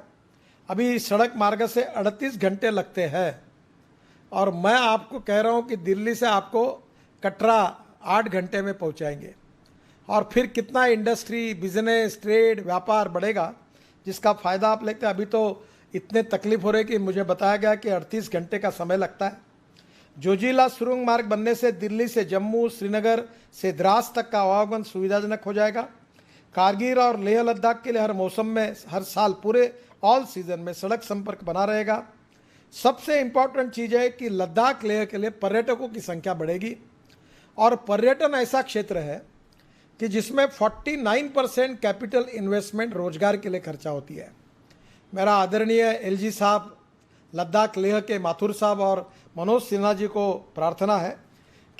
अभी सड़क मार्ग से 38 घंटे लगते हैं और मैं आपको कह रहा हूं कि दिल्ली से आपको कटरा 8 घंटे में पहुंचाएंगे और फिर कितना इंडस्ट्री, बिजनेस, ट्रेड, व्यापार बढ़ेगा जिसका फ़ायदा आप लेते हैं। अभी तो इतने तकलीफ हो रही कि मुझे बताया गया कि 38 घंटे का समय लगता है। जोजिला सुरंग मार्ग बनने से दिल्ली से जम्मू, श्रीनगर से द्रास तक का आवागमन सुविधाजनक हो जाएगा। कारगिल और लेह लद्दाख के लिए हर मौसम में, हर साल पूरे ऑल सीजन में सड़क संपर्क बना रहेगा। सबसे इम्पॉर्टेंट चीज़ है कि लद्दाख लेह के लिए पर्यटकों की संख्या बढ़ेगी और पर्यटन ऐसा क्षेत्र है कि जिसमें 49% कैपिटल इन्वेस्टमेंट रोजगार के लिए खर्चा होती है। मेरा आदरणीय एलजी साहब, लद्दाख लेह के माथुर साहब और मनोज सिन्हा जी को प्रार्थना है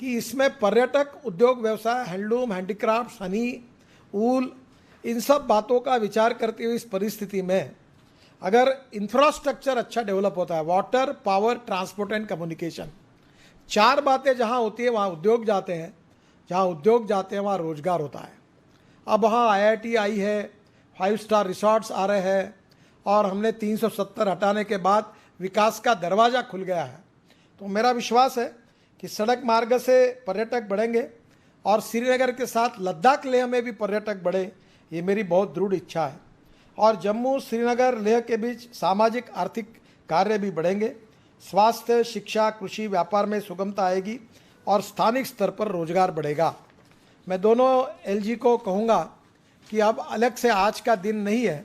कि इसमें पर्यटक, उद्योग व्यवसाय, हैंडलूम, हैंडीक्राफ्ट, हनी, ऊल, इन सब बातों का विचार करते हुए इस परिस्थिति में अगर इंफ्रास्ट्रक्चर अच्छा डेवलप होता है, water, power, transport and communication, 4 बातें जहां होती है वहां उद्योग जाते हैं, जहां उद्योग जाते हैं वहां रोजगार होता है। अब वहाँ IIT आई है, 5 स्टार रिसॉर्ट्स आ रहे हैं और हमने 370 हटाने के बाद विकास का दरवाज़ा खुल गया है। तो मेरा विश्वास है कि सड़क मार्ग से पर्यटक बढ़ेंगे और श्रीनगर के साथ लद्दाख लेह में भी पर्यटक बढ़े, ये मेरी बहुत दृढ़ इच्छा है। और जम्मू, श्रीनगर, लेह के बीच सामाजिक आर्थिक कार्य भी बढ़ेंगे। स्वास्थ्य, शिक्षा, कृषि, व्यापार में सुगमता आएगी और स्थानिक स्तर पर रोजगार बढ़ेगा। मैं दोनों एलजी को कहूँगा कि अब अलग से आज का दिन नहीं है,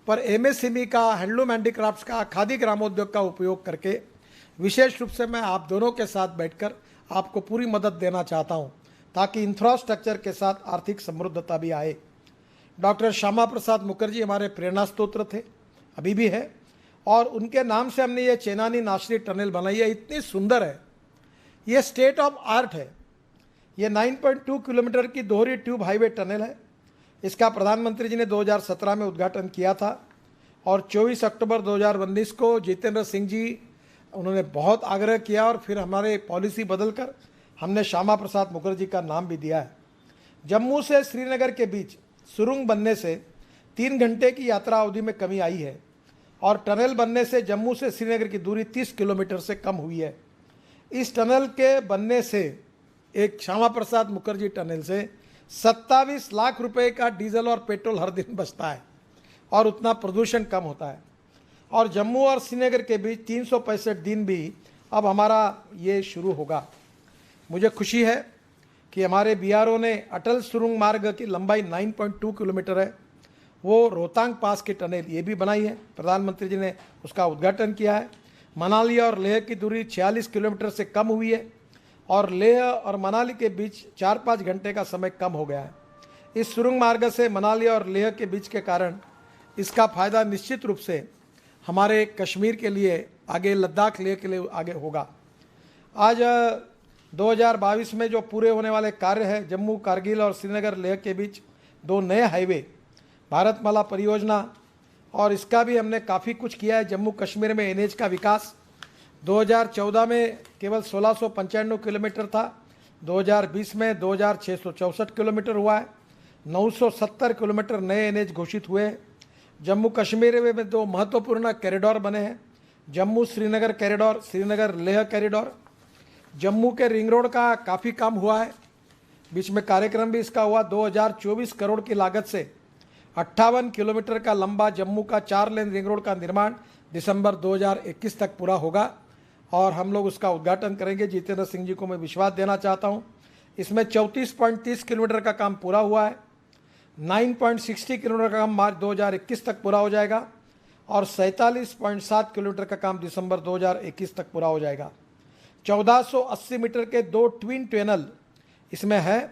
पर MSME का, हैंडलूम हैंडीक्राफ्ट्स का, खादी ग्रामोद्योग का उपयोग करके विशेष रूप से मैं आप दोनों के साथ बैठकर आपको पूरी मदद देना चाहता हूं ताकि इंफ्रास्ट्रक्चर के साथ आर्थिक समृद्धता भी आए। डॉक्टर श्यामा प्रसाद मुखर्जी हमारे प्रेरणा स्रोत थे, अभी भी है, और उनके नाम से हमने ये चेनानी नाशरी टनल बनाई है। इतनी सुंदर है, ये स्टेट ऑफ आर्ट है। ये 9.2 किलोमीटर की दोहरी ट्यूब हाईवे टनल है। इसका प्रधानमंत्री जी ने 2017 में उद्घाटन किया था और 24 अक्टूबर 2019 को जितेंद्र सिंह जी, उन्होंने बहुत आग्रह किया और फिर हमारे पॉलिसी बदलकर हमने श्यामा प्रसाद मुखर्जी का नाम भी दिया है। जम्मू से श्रीनगर के बीच सुरंग बनने से 3 घंटे की यात्रा अवधि में कमी आई है और टनल बनने से जम्मू से श्रीनगर की दूरी 30 किलोमीटर से कम हुई है। इस टनल के बनने से, एक श्यामा प्रसाद मुखर्जी टनल से 27 लाख रुपए का डीजल और पेट्रोल हर दिन बचता है और उतना प्रदूषण कम होता है। और जम्मू और श्रीनगर के बीच 365 दिन भी अब हमारा ये शुरू होगा। मुझे खुशी है कि हमारे BRO ने अटल सुरंग मार्ग की लंबाई 9.2 किलोमीटर है, वो रोहतांग पास की टनल ये भी बनाई है। प्रधानमंत्री जी ने उसका उद्घाटन किया है। मनाली और लेह की दूरी 46 किलोमीटर से कम हुई है और लेह और मनाली के बीच 4-5 घंटे का समय कम हो गया है। इस सुरंग मार्ग से मनाली और लेह के बीच के कारण इसका फ़ायदा निश्चित रूप से हमारे कश्मीर के लिए आगे, लद्दाख लेह के लिए आगे होगा। आज 2022 में जो पूरे होने वाले कार्य है, जम्मू, कारगिल और श्रीनगर लेह के बीच 2 नए हाईवे, भारतमाला परियोजना और इसका भी हमने काफ़ी कुछ किया है। जम्मू कश्मीर में एनएच का विकास 2014 में केवल 1695 किलोमीटर था, 2020 में 2664 किलोमीटर हुआ है, 970 किलोमीटर नए एनएच घोषित हुए हैं। जम्मू कश्मीर में 2 महत्वपूर्ण कॉरिडोर बने हैं, जम्मू श्रीनगर कॉरिडोर, श्रीनगर लेह कॉरिडोर। जम्मू के रिंग रोड का काफ़ी काम हुआ है, बीच में कार्यक्रम भी इसका हुआ। 2024 करोड़ की लागत से 58 किलोमीटर का लंबा जम्मू का 4 लेन रिंग रोड का निर्माण दिसंबर 2021 तक पूरा होगा और हम लोग उसका उद्घाटन करेंगे। जितेंद्र सिंह जी को मैं विश्वास देना चाहता हूं। इसमें 34.30 किलोमीटर का काम पूरा हुआ है, 9.60 किलोमीटर का काम मार्च 2021 तक पूरा हो जाएगा और 47.7 किलोमीटर का काम दिसंबर 2021 तक पूरा हो जाएगा। 1480 मीटर के 2 ट्विन टनल इसमें है,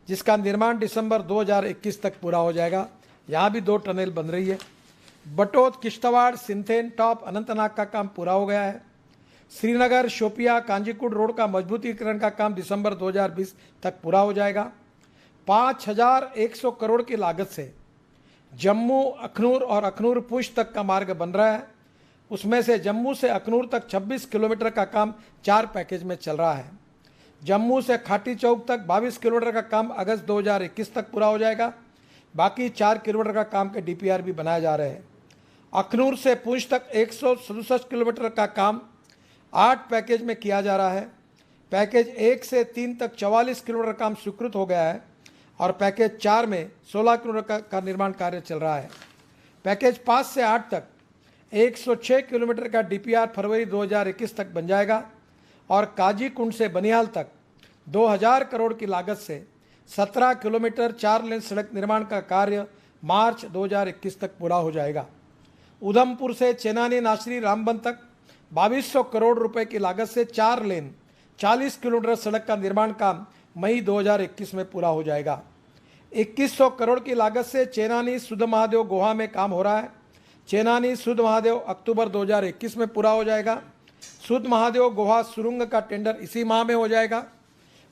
जिसका निर्माण दिसंबर 2021 तक पूरा हो जाएगा। यहाँ भी 2 टनल बन रही है। बटोत, किश्तवाड़, सिंथेन टॉप, अनंतनाग का काम पूरा हो गया है। श्रीनगर, शोपिया, कांजीकुंड रोड का मजबूतीकरण का काम दिसंबर 2020 तक पूरा हो जाएगा। 5100 करोड़ की लागत से जम्मू, अखनूर और अखनूर पुंछ तक का मार्ग बन रहा है। उसमें से जम्मू से अखनूर तक 26 किलोमीटर का काम 4 पैकेज में चल रहा है। जम्मू से खाटी चौक तक 22 किलोमीटर का काम अगस्त 2021 तक पूरा हो जाएगा। बाकी 4 किलोमीटर का काम के डीपीआर भी बनाए जा रहे हैं। अखनूर से पुंछ तक 167 किलोमीटर का काम 8 पैकेज में किया जा रहा है। पैकेज 1 से 3 तक 44 किलोमीटर काम स्वीकृत हो गया है और पैकेज 4 में 16 किलोमीटर का निर्माण कार्य चल रहा है। पैकेज 5 से 8 तक 106 किलोमीटर का डीपीआर फरवरी 2021 तक बन जाएगा और काजीकुंड से बनिहाल तक 2000 करोड़ की लागत से 17 किलोमीटर 4 लेन सड़क निर्माण का कार्य मार्च 2021 तक पूरा हो जाएगा। उधमपुर से चेनानी नासरी रामबन तक 2200 करोड़ रुपए की लागत से 4 लेन 40 किलोमीटर सड़क का निर्माण काम मई 2021 में पूरा हो जाएगा। 2100 करोड़ की लागत से चेनानी सुध महादेव गोहा में काम हो रहा है। चेनानी सुध महादेव अक्टूबर 2021 में पूरा हो जाएगा। सुध महादेव गोहा सुरंग का टेंडर इसी माह में हो जाएगा।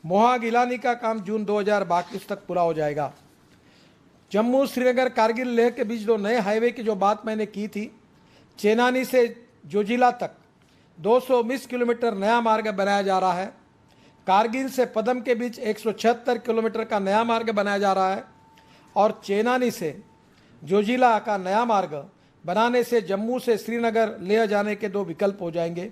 मोहा गिलानी का काम जून 2022 तक पूरा हो जाएगा। जम्मू, श्रीनगर, कारगिल, लेह के बीच 2 नए हाईवे की जो बात मैंने की थी, चेनानी से जोजिला तक 219 किलोमीटर नया मार्ग बनाया जा रहा है। कारगिल से पदम के बीच 176 किलोमीटर का नया मार्ग बनाया जा रहा है और चेनानी से जोजिला का नया मार्ग बनाने से जम्मू से श्रीनगर लेह जाने के 2 विकल्प हो जाएंगे।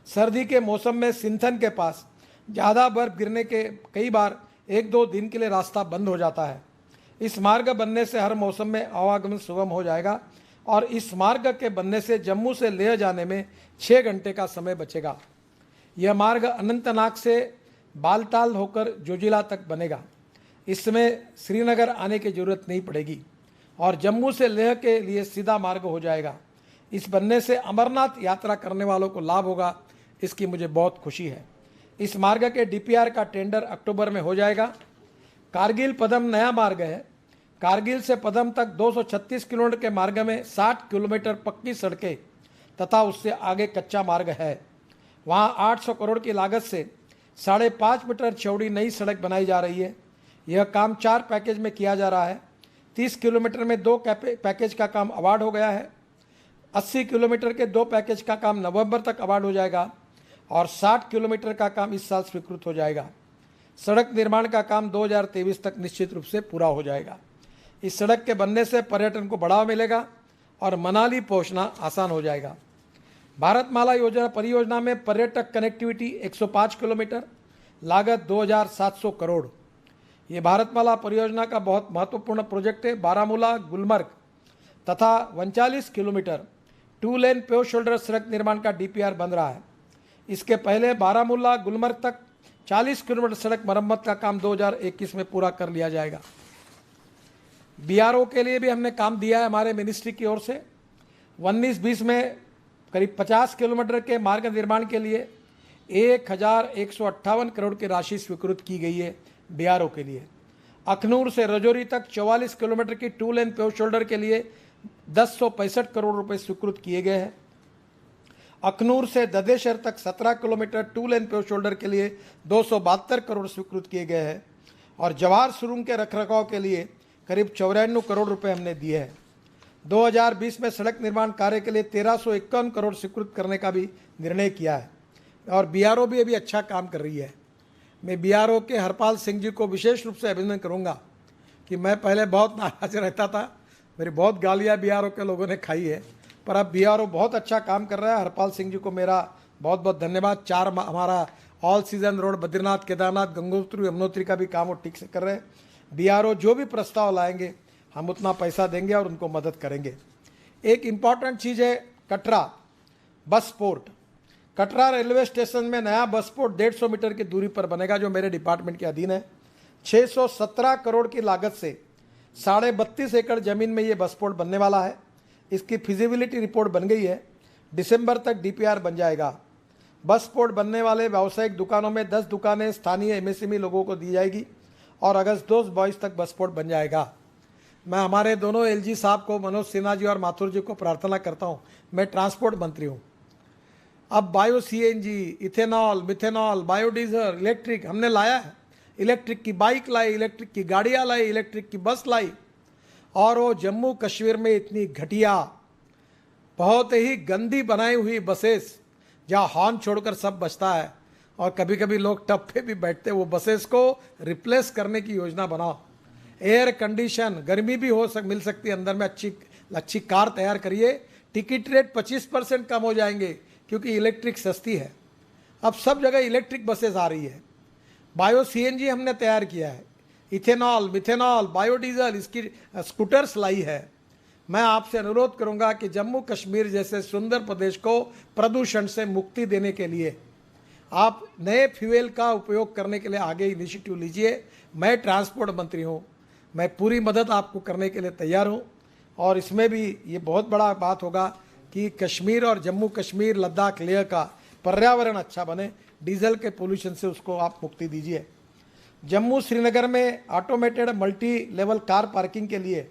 सर्दी के मौसम में सिंथन के पास ज़्यादा बर्फ गिरने के कई बार 1-2 दिन के लिए रास्ता बंद हो जाता है। इस मार्ग बनने से हर मौसम में आवागमन सुगम हो जाएगा और इस मार्ग के बनने से जम्मू से लेह जाने में 6 घंटे का समय बचेगा। यह मार्ग अनंतनाग से बालटाल होकर जोजिला तक बनेगा। इसमें श्रीनगर आने की जरूरत नहीं पड़ेगी और जम्मू से लेह के लिए सीधा मार्ग हो जाएगा। इस बनने से अमरनाथ यात्रा करने वालों को लाभ होगा, इसकी मुझे बहुत खुशी है। इस मार्ग के डीपीआर का टेंडर अक्टूबर में हो जाएगा। कारगिल पदम नया मार्ग है। कारगिल से पदम तक 236 किलोमीटर के मार्ग में 60 किलोमीटर पक्की सड़कें तथा उससे आगे कच्चा मार्ग है। वहाँ 800 करोड़ की लागत से 5.5 मीटर चौड़ी नई सड़क बनाई जा रही है। यह काम 4 पैकेज में किया जा रहा है। 30 किलोमीटर में 2 पैकेज का काम अवार्ड हो गया है। 80 किलोमीटर के 2 पैकेज का काम नवंबर तक अवार्ड हो जाएगा और 60 किलोमीटर का काम इस साल स्वीकृत हो जाएगा। सड़क निर्माण का काम 2023 तक निश्चित रूप से पूरा हो जाएगा। इस सड़क के बनने से पर्यटन को बढ़ावा मिलेगा और मनाली पहुंचना आसान हो जाएगा। भारतमाला योजना परियोजना में पर्यटक कनेक्टिविटी 105 किलोमीटर, लागत 2700 करोड़। ये भारतमाला परियोजना का बहुत महत्वपूर्ण प्रोजेक्ट है। बारामूला, गुलमर्ग तथा 39 किलोमीटर 2 लेन पेव शोल्डर सड़क निर्माण का डीपीआर बन रहा है। इसके पहले बारामूला, गुलमर्ग तक 40 किलोमीटर सड़क मरम्मत का काम 2021 में पूरा कर लिया जाएगा। बीआरओ के लिए भी हमने काम दिया है हमारे मिनिस्ट्री की ओर से। 19-20 में करीब 50 किलोमीटर के मार्ग निर्माण के लिए 1158 करोड़ की राशि स्वीकृत की गई है बीआरओ के लिए। अखनूर से रजौरी तक 44 किलोमीटर की 2 लेन पेव शोल्डर के लिए 1065 करोड़ रुपए स्वीकृत किए गए हैं। अखनूर से ददेशर तक 17 किलोमीटर 2 लेन पेव शोल्डर के लिए 272 करोड़ स्वीकृत किए गए हैं और जवाहर सुरंग के रखरखाव के लिए करीब 94 करोड़ रुपए हमने दिए हैं। 2020 में सड़क निर्माण कार्य के लिए 1351 करोड़ स्वीकृत करने का भी निर्णय किया है और बीआरओ भी अभी अच्छा काम कर रही है। मैं बीआरओ के हरपाल सिंह जी को विशेष रूप से अभिनंदन करूंगा कि मैं पहले बहुत नाराज रहता था, मेरी बहुत गालियां बीआरओ के लोगों ने खाई है, पर अब बीआरओ बहुत अच्छा काम कर रहा है। हरपाल सिंह जी को मेरा बहुत बहुत धन्यवाद। हमारा all season road Badrinath Kedarnath Gangotri Yamunotri का भी काम वो ठीक से कर रहे हैं। बीआरओ जो भी प्रस्ताव लाएंगे हम उतना पैसा देंगे और उनको मदद करेंगे। एक इम्पॉर्टेंट चीज़ है Katra bus port. Katra railway station में नया बस पोर्ट 150 मीटर की दूरी पर बनेगा जो मेरे डिपार्टमेंट के अधीन है। 617 करोड़ की लागत से 32.5 एकड़ जमीन में ये बस पोर्ट बनने वाला है। इसकी फिजिबिलिटी रिपोर्ट बन गई है, दिसंबर तक डीपीआर बन जाएगा। बस पोर्ट बनने वाले व्यावसायिक दुकानों में 10 दुकानें स्थानीय एमएसएमई लोगों को दी जाएगी और अगस्त 2022 तक बस पोर्ट बन जाएगा। मैं हमारे दोनों एलजी साहब को, मनोज सिन्हा जी और माथुर जी को प्रार्थना करता हूँ, मैं ट्रांसपोर्ट मंत्री हूँ। अब bio CNG, ethanol, methanol, biodiesel, electric हमने लाया है। इलेक्ट्रिक की बाइक लाई, इलेक्ट्रिक की गाड़ियाँ लाई, इलेक्ट्रिक की बस लाई। और वो जम्मू कश्मीर में इतनी घटिया, बहुत ही गंदी बनाई हुई बसेस जहाँ हॉर्न छोड़कर सब बचता है और कभी कभी लोग टब पे भी बैठते, वो बसेस को रिप्लेस करने की योजना बनाओ। एयर कंडीशन, गर्मी भी मिल सकती है अंदर में, अच्छी कार तैयार करिए। टिकट रेट 25% कम हो जाएंगे क्योंकि इलेक्ट्रिक सस्ती है। अब सब जगह इलेक्ट्रिक बसेस आ रही है। बायो सीएनजी हमने तैयार किया है, इथेनॉल, मिथेनॉल, बायोडीजल, इसकी स्कूटर्स लाई है। मैं आपसे अनुरोध करूंगा कि जम्मू कश्मीर जैसे सुंदर प्रदेश को प्रदूषण से मुक्ति देने के लिए आप नए फ्यूल का उपयोग करने के लिए आगे इनिशिएटिव लीजिए। मैं ट्रांसपोर्ट मंत्री हूं, मैं पूरी मदद आपको करने के लिए तैयार हूं। और इसमें भी ये बहुत बड़ा बात होगा कि कश्मीर और जम्मू कश्मीर, लद्दाख, लेह का पर्यावरण अच्छा बने, डीजल के पोल्यूशन से उसको आप मुक्ति दीजिए। जम्मू श्रीनगर में automated multi level car parking के लिए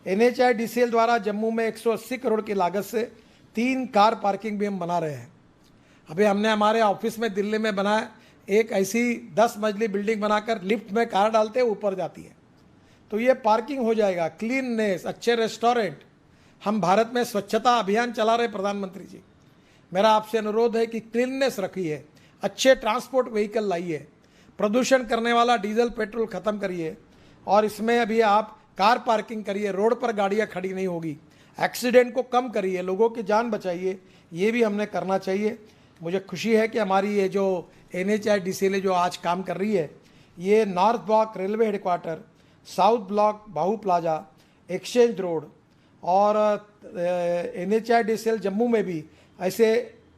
NHIDCL द्वारा जम्मू में 180 करोड़ की लागत से 3 कार पार्किंग भी हम बना रहे हैं। अभी हमने हमारे ऑफिस में दिल्ली में बनाया एक ऐसी 10 मंजिली बिल्डिंग बनाकर लिफ्ट में कार डालते हैं, ऊपर जाती है, तो ये पार्किंग हो जाएगा। क्लीननेस, अच्छे रेस्टोरेंट, हम भारत में स्वच्छता अभियान चला रहे प्रधानमंत्री जी। मेरा आपसे अनुरोध है कि क्लीननेस रखिए, अच्छे ट्रांसपोर्ट व्हीकल लाइए, प्रदूषण करने वाला डीजल पेट्रोल ख़त्म करिए और इसमें अभी आप कार पार्किंग करिए, रोड पर गाड़ियां खड़ी नहीं होगी, एक्सीडेंट को कम करिए, लोगों की जान बचाइए, ये भी हमने करना चाहिए। मुझे खुशी है कि हमारी ये जो NHIDCL जो आज काम कर रही है, ये north block railway headquarter, south block Bahu plaza, exchange road और NHIDCL जम्मू में भी ऐसे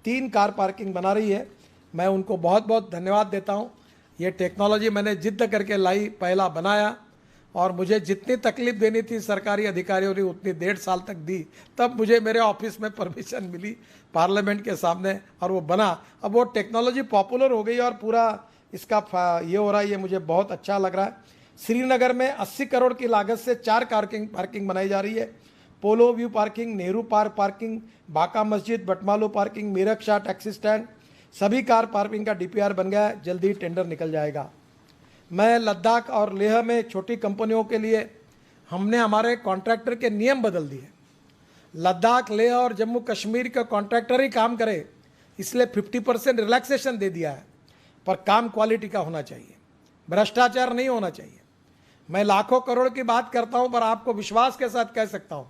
3 कार पार्किंग बना रही है। मैं उनको बहुत बहुत धन्यवाद देता हूँ। ये टेक्नोलॉजी मैंने जिद्द करके लाई, पहला बनाया और मुझे जितनी तकलीफ देनी थी सरकारी अधिकारियों ने उतनी 1.5 साल तक दी, तब मुझे मेरे ऑफिस में परमिशन मिली पार्लियामेंट के सामने और वो बना। अब वो टेक्नोलॉजी पॉपुलर हो गई और पूरा इसका ये हो रहा है, ये मुझे बहुत अच्छा लग रहा है। श्रीनगर में 80 करोड़ की लागत से 4 पार्किंग बनाई जा रही है। Polo view parking, Nehru park parking, Baka Masjid, Batmaloo parking, Mirak Shah taxi stand, सभी कार पार्किंग का डीपीआर बन गया है, जल्दी टेंडर निकल जाएगा। मैं लद्दाख और लेह में छोटी कंपनियों के लिए हमने हमारे कॉन्ट्रैक्टर के नियम बदल दिए। लद्दाख, लेह और जम्मू कश्मीर का कॉन्ट्रैक्टर ही काम करे, इसलिए 50% रिलैक्सेशन दे दिया है, पर काम क्वालिटी का होना चाहिए, भ्रष्टाचार नहीं होना चाहिए। मैं लाखों करोड़ की बात करता हूं, पर आपको विश्वास के साथ कह सकता हूं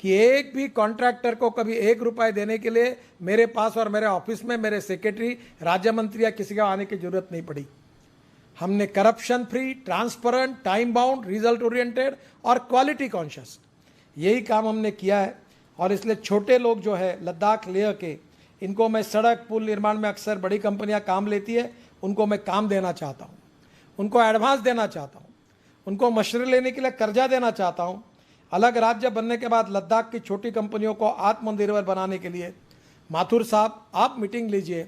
कि एक भी कॉन्ट्रैक्टर को कभी 1 रुपये देने के लिए मेरे पास और मेरे ऑफिस में मेरे सेक्रेटरी, राज्य मंत्री या किसी का आने की जरूरत नहीं पड़ी। हमने corruption free, transparent, time bound, result oriented और क्वालिटी कॉन्शियस, यही काम हमने किया है। और इसलिए छोटे लोग जो है लद्दाख, लेह के, इनको मैं सड़क पुल निर्माण में अक्सर बड़ी कंपनियां काम लेती है, उनको मैं काम देना चाहता हूं, उनको एडवांस देना चाहता हूं, उनको मशवरे लेने के लिए कर्जा देना चाहता हूं। अलग राज्य बनने के बाद लद्दाख की छोटी कंपनियों को आत्मनिर्भर बनाने के लिए माथुर साहब आप मीटिंग लीजिए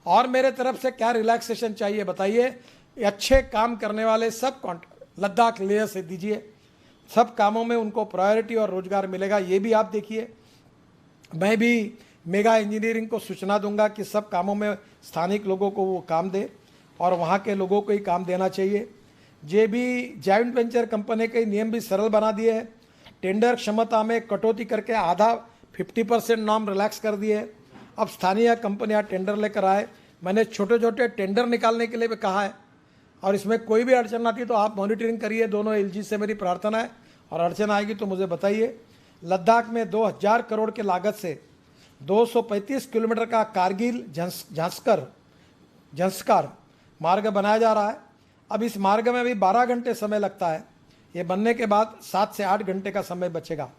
और मेरे तरफ से क्या रिलैक्सेशन चाहिए बताइए। अच्छे काम करने वाले सब कॉन्ट्रैक्ट लद्दाख, लेह से दीजिए, सब कामों में उनको प्रायोरिटी और रोजगार मिलेगा, ये भी आप देखिए। मैं भी मेगा इंजीनियरिंग को सूचना दूंगा कि सब कामों में स्थानिक लोगों को वो काम दे और वहाँ के लोगों को ही काम देना चाहिए। जे भी जॉइंट वेंचर कंपनी के नियम भी सरल बना दिए हैं। टेंडर क्षमता में कटौती करके आधा 50% नॉर्म रिलैक्स कर दिए। अब स्थानीय कंपनियां टेंडर लेकर आए। मैंने छोटे छोटे टेंडर निकालने के लिए भी कहा है, और इसमें कोई भी अड़चन आती तो आप मॉनिटरिंग करिए। दोनों एलजी से मेरी प्रार्थना है, और अड़चन आएगी तो मुझे बताइए। लद्दाख में 2000 करोड़ की लागत से 235 किलोमीटर का कारगिल झंस्कार मार्ग बनाया जा रहा है। अब इस मार्ग में भी 12 घंटे समय लगता है। ये बनने के बाद 7 से 8 घंटे का समय बचेगा।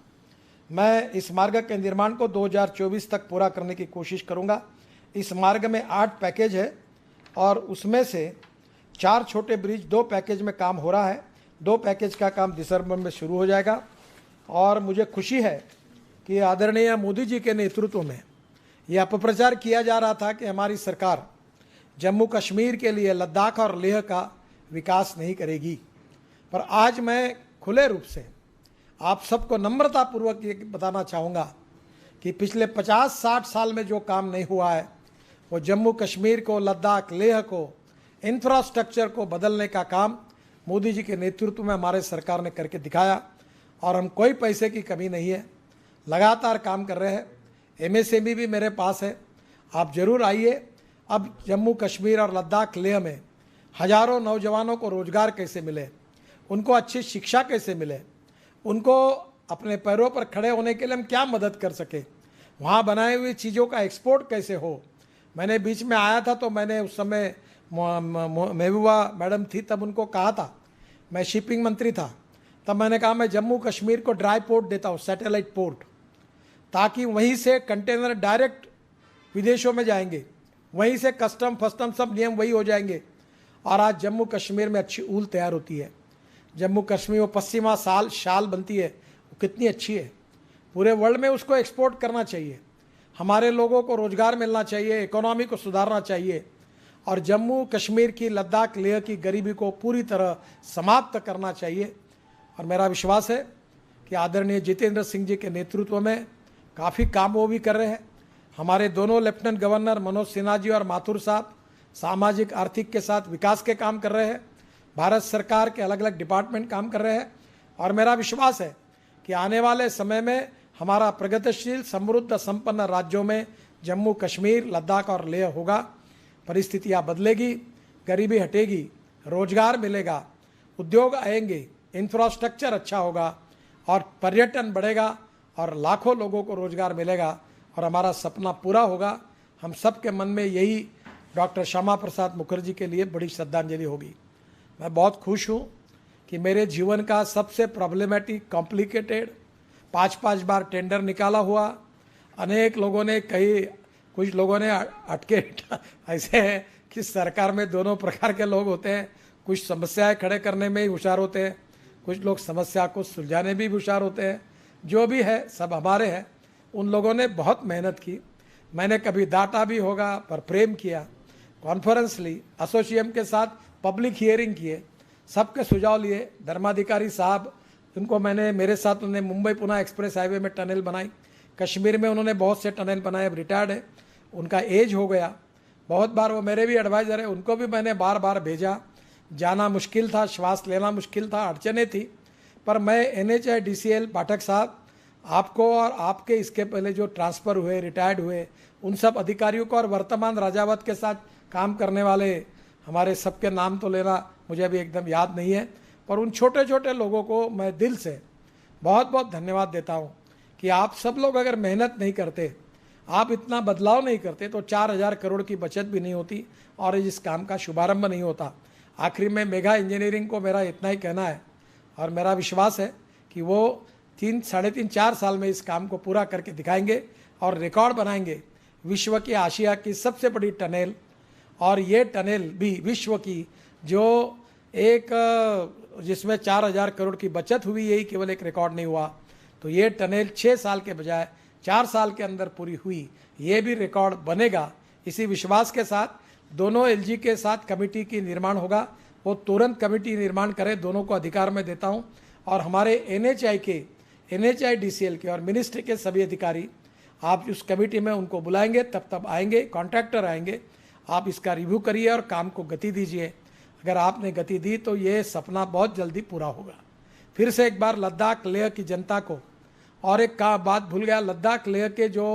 मैं इस मार्ग के निर्माण को 2024 तक पूरा करने की कोशिश करूंगा। इस मार्ग में 8 पैकेज है, और उसमें से 4 छोटे ब्रिज 2 पैकेज में काम हो रहा है। 2 पैकेज का काम दिसंबर में शुरू हो जाएगा। और मुझे खुशी है कि आदरणीय मोदी जी के नेतृत्व में यह अपप्रचार किया जा रहा था कि हमारी सरकार जम्मू कश्मीर के लिए लद्दाख और लेह का विकास नहीं करेगी, पर आज मैं खुले रूप से आप सबको नम्रतापूर्वक ये बताना चाहूँगा कि पिछले 50-60 साल में जो काम नहीं हुआ है, वो जम्मू कश्मीर को, लद्दाख, लेह को, इंफ्रास्ट्रक्चर को बदलने का काम मोदी जी के नेतृत्व में हमारे सरकार ने करके दिखाया। और हम कोई पैसे की कमी नहीं है, लगातार काम कर रहे हैं। एमएसएमई भी मेरे पास है, आप ज़रूर आइए। अब जम्मू कश्मीर और लद्दाख, लेह में हजारों नौजवानों को रोज़गार कैसे मिले, उनको अच्छी शिक्षा कैसे मिले, उनको अपने पैरों पर खड़े होने के लिए हम क्या मदद कर सके, वहाँ बनाई हुई चीज़ों का एक्सपोर्ट कैसे हो। मैंने बीच में आया था तो मैंने उस समय महबूबा मैडम थी, तब उनको कहा था, मैं शिपिंग मंत्री था, तब मैंने कहा मैं जम्मू कश्मीर को ड्राई पोर्ट देता हूँ, सैटेलाइट पोर्ट, ताकि वहीं से कंटेनर डायरेक्ट विदेशों में जाएंगे, वहीं से कस्टम फस्टम सब नियम वही हो जाएंगे। और आज जम्मू कश्मीर में अच्छी ऊल तैयार होती है। जम्मू कश्मीर में पश्चिमा शाल बनती है, वो कितनी अच्छी है। पूरे वर्ल्ड में उसको एक्सपोर्ट करना चाहिए। हमारे लोगों को रोज़गार मिलना चाहिए, इकोनॉमी को सुधारना चाहिए, और जम्मू कश्मीर की, लद्दाख, लेह की गरीबी को पूरी तरह समाप्त करना चाहिए। और मेरा विश्वास है कि आदरणीय जितेंद्र सिंह जी के नेतृत्व में काफ़ी काम वो भी कर रहे हैं। हमारे दोनों लेफ्टिनेंट गवर्नर मनोज सिन्हा जी और माथुर साहब सामाजिक आर्थिक के साथ विकास के काम कर रहे हैं। भारत सरकार के अलग अलग डिपार्टमेंट काम कर रहे हैं, और मेरा विश्वास है कि आने वाले समय में हमारा प्रगतिशील, समृद्ध, संपन्न राज्यों में जम्मू कश्मीर, लद्दाख और लेह होगा। परिस्थितियाँ बदलेगी, गरीबी हटेगी, रोजगार मिलेगा, उद्योग आएंगे, इंफ्रास्ट्रक्चर अच्छा होगा, और पर्यटन बढ़ेगा, और लाखों लोगों को रोजगार मिलेगा, और हमारा सपना पूरा होगा। हम सब के मन में यही डॉक्टर श्यामा प्रसाद मुखर्जी के लिए बड़ी श्रद्धांजलि होगी। मैं बहुत खुश हूँ कि मेरे जीवन का सबसे प्रॉब्लमेटिक, कॉम्प्लिकेटेड, 5-5 बार टेंडर निकाला हुआ, अनेक लोगों ने कुछ लोगों ने अटके ऐसे हैं कि सरकार में दोनों प्रकार के लोग होते हैं। कुछ समस्याएं खड़े करने में ही होशियार होते हैं, कुछ लोग समस्या को सुलझाने में भी होशियार होते हैं। जो भी है सब हमारे हैं। उन लोगों ने बहुत मेहनत की। मैंने कभी डांटा भी होगा, पर प्रेम किया, कॉन्फ्रेंस ली, एसोसिएम के साथ पब्लिक हियरिंग किए, सबके सुझाव लिए। धर्माधिकारी साहब, उनको मैंने, मेरे साथ उन्होंने मुंबई पुणे एक्सप्रेस हाईवे में टनल बनाई। कश्मीर में उन्होंने बहुत से टनल बनाए। अब रिटायर्ड है, उनका एज हो गया। बहुत बार वो मेरे भी एडवाइज़र है, उनको भी मैंने बार बार भेजा। जाना मुश्किल था, श्वास लेना मुश्किल था, अड़चने थी, पर मैं NHIDCL पाठक साहब, आपको और आपके इसके पहले जो ट्रांसफ़र हुए, रिटायर्ड हुए, उन सब अधिकारियों को, और वर्तमान राजावत के साथ काम करने वाले हमारे सबके नाम तो लेना मुझे अभी एकदम याद नहीं है, पर उन छोटे छोटे लोगों को मैं दिल से बहुत बहुत धन्यवाद देता हूँ कि आप सब लोग अगर मेहनत नहीं करते, आप इतना बदलाव नहीं करते, तो 4000 करोड़ की बचत भी नहीं होती और इस काम का शुभारंभ नहीं होता। आखिरी में मेगा इंजीनियरिंग को मेरा इतना ही कहना है, और मेरा विश्वास है कि वो 3-4.5 साल में इस काम को पूरा करके दिखाएंगे और रिकॉर्ड बनाएंगे। विश्व की, आशिया की सबसे बड़ी टनल, और ये टनल भी विश्व की, जो एक जिसमें 4000 करोड़ की बचत हुई, यही केवल एक रिकॉर्ड नहीं हुआ। तो ये टनल 6 साल के बजाय 4 साल के अंदर पूरी हुई, ये भी रिकॉर्ड बनेगा। इसी विश्वास के साथ दोनों LG के साथ कमेटी की निर्माण होगा, वो तुरंत कमेटी निर्माण करें, दोनों को अधिकार में देता हूँ। और हमारे NHIDCL के और मिनिस्ट्री के सभी अधिकारी, आप उस कमेटी में उनको बुलाएंगे, तब आएंगे, कॉन्ट्रैक्टर आएंगे, आप इसका रिव्यू करिए और काम को गति दीजिए। अगर आपने गति दी तो ये सपना बहुत जल्दी पूरा होगा। फिर से एक बार लद्दाख लेह की जनता को, और एक बात भूल गया, लद्दाख लेह के जो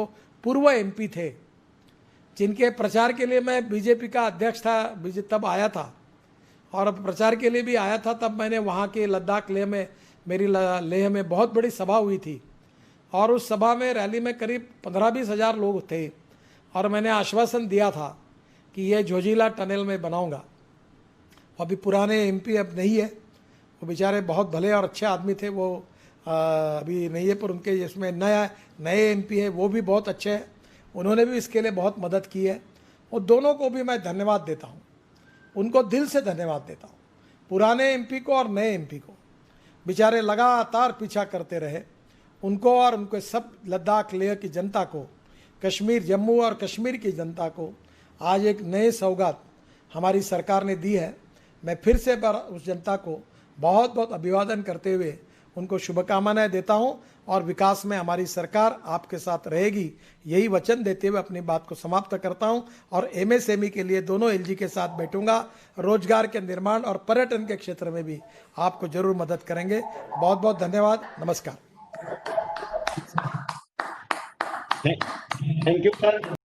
पूर्व एमपी थे, जिनके प्रचार के लिए मैं बीजेपी का अध्यक्ष था, तब आया था और प्रचार के लिए भी आया था, तब मैंने वहाँ के लद्दाख लेह में, मेरी लेह में बहुत बड़ी सभा हुई थी और उस सभा में रैली में करीब 15-20 हज़ार लोग थे और मैंने आश्वासन दिया था कि ये जोजिला टनल में बनाऊंगा। अभी पुराने एमपी अब नहीं है, वो बेचारे बहुत भले और अच्छे आदमी थे, वो अभी नहीं है, पर उनके जिसमें नए एमपी है वो भी बहुत अच्छे हैं, उन्होंने भी इसके लिए बहुत मदद की है। और दोनों को भी मैं धन्यवाद देता हूँ, उनको दिल से धन्यवाद देता हूँ, पुराने एमपी को और नए एमपी को। बेचारे लगातार पीछा करते रहे, उनको और उनके सब लद्दाख लेह की जनता को, कश्मीर, जम्मू और कश्मीर की जनता को आज एक नई सौगात हमारी सरकार ने दी है। मैं फिर से उस जनता को बहुत बहुत अभिवादन करते हुए उनको शुभकामनाएं देता हूं और विकास में हमारी सरकार आपके साथ रहेगी, यही वचन देते हुए अपनी बात को समाप्त करता हूं और एमएसएमई के लिए दोनों एलजी के साथ बैठूंगा, रोजगार के निर्माण और पर्यटन के क्षेत्र में भी आपको जरूर मदद करेंगे। बहुत बहुत धन्यवाद, नमस्कार। Thank you sir.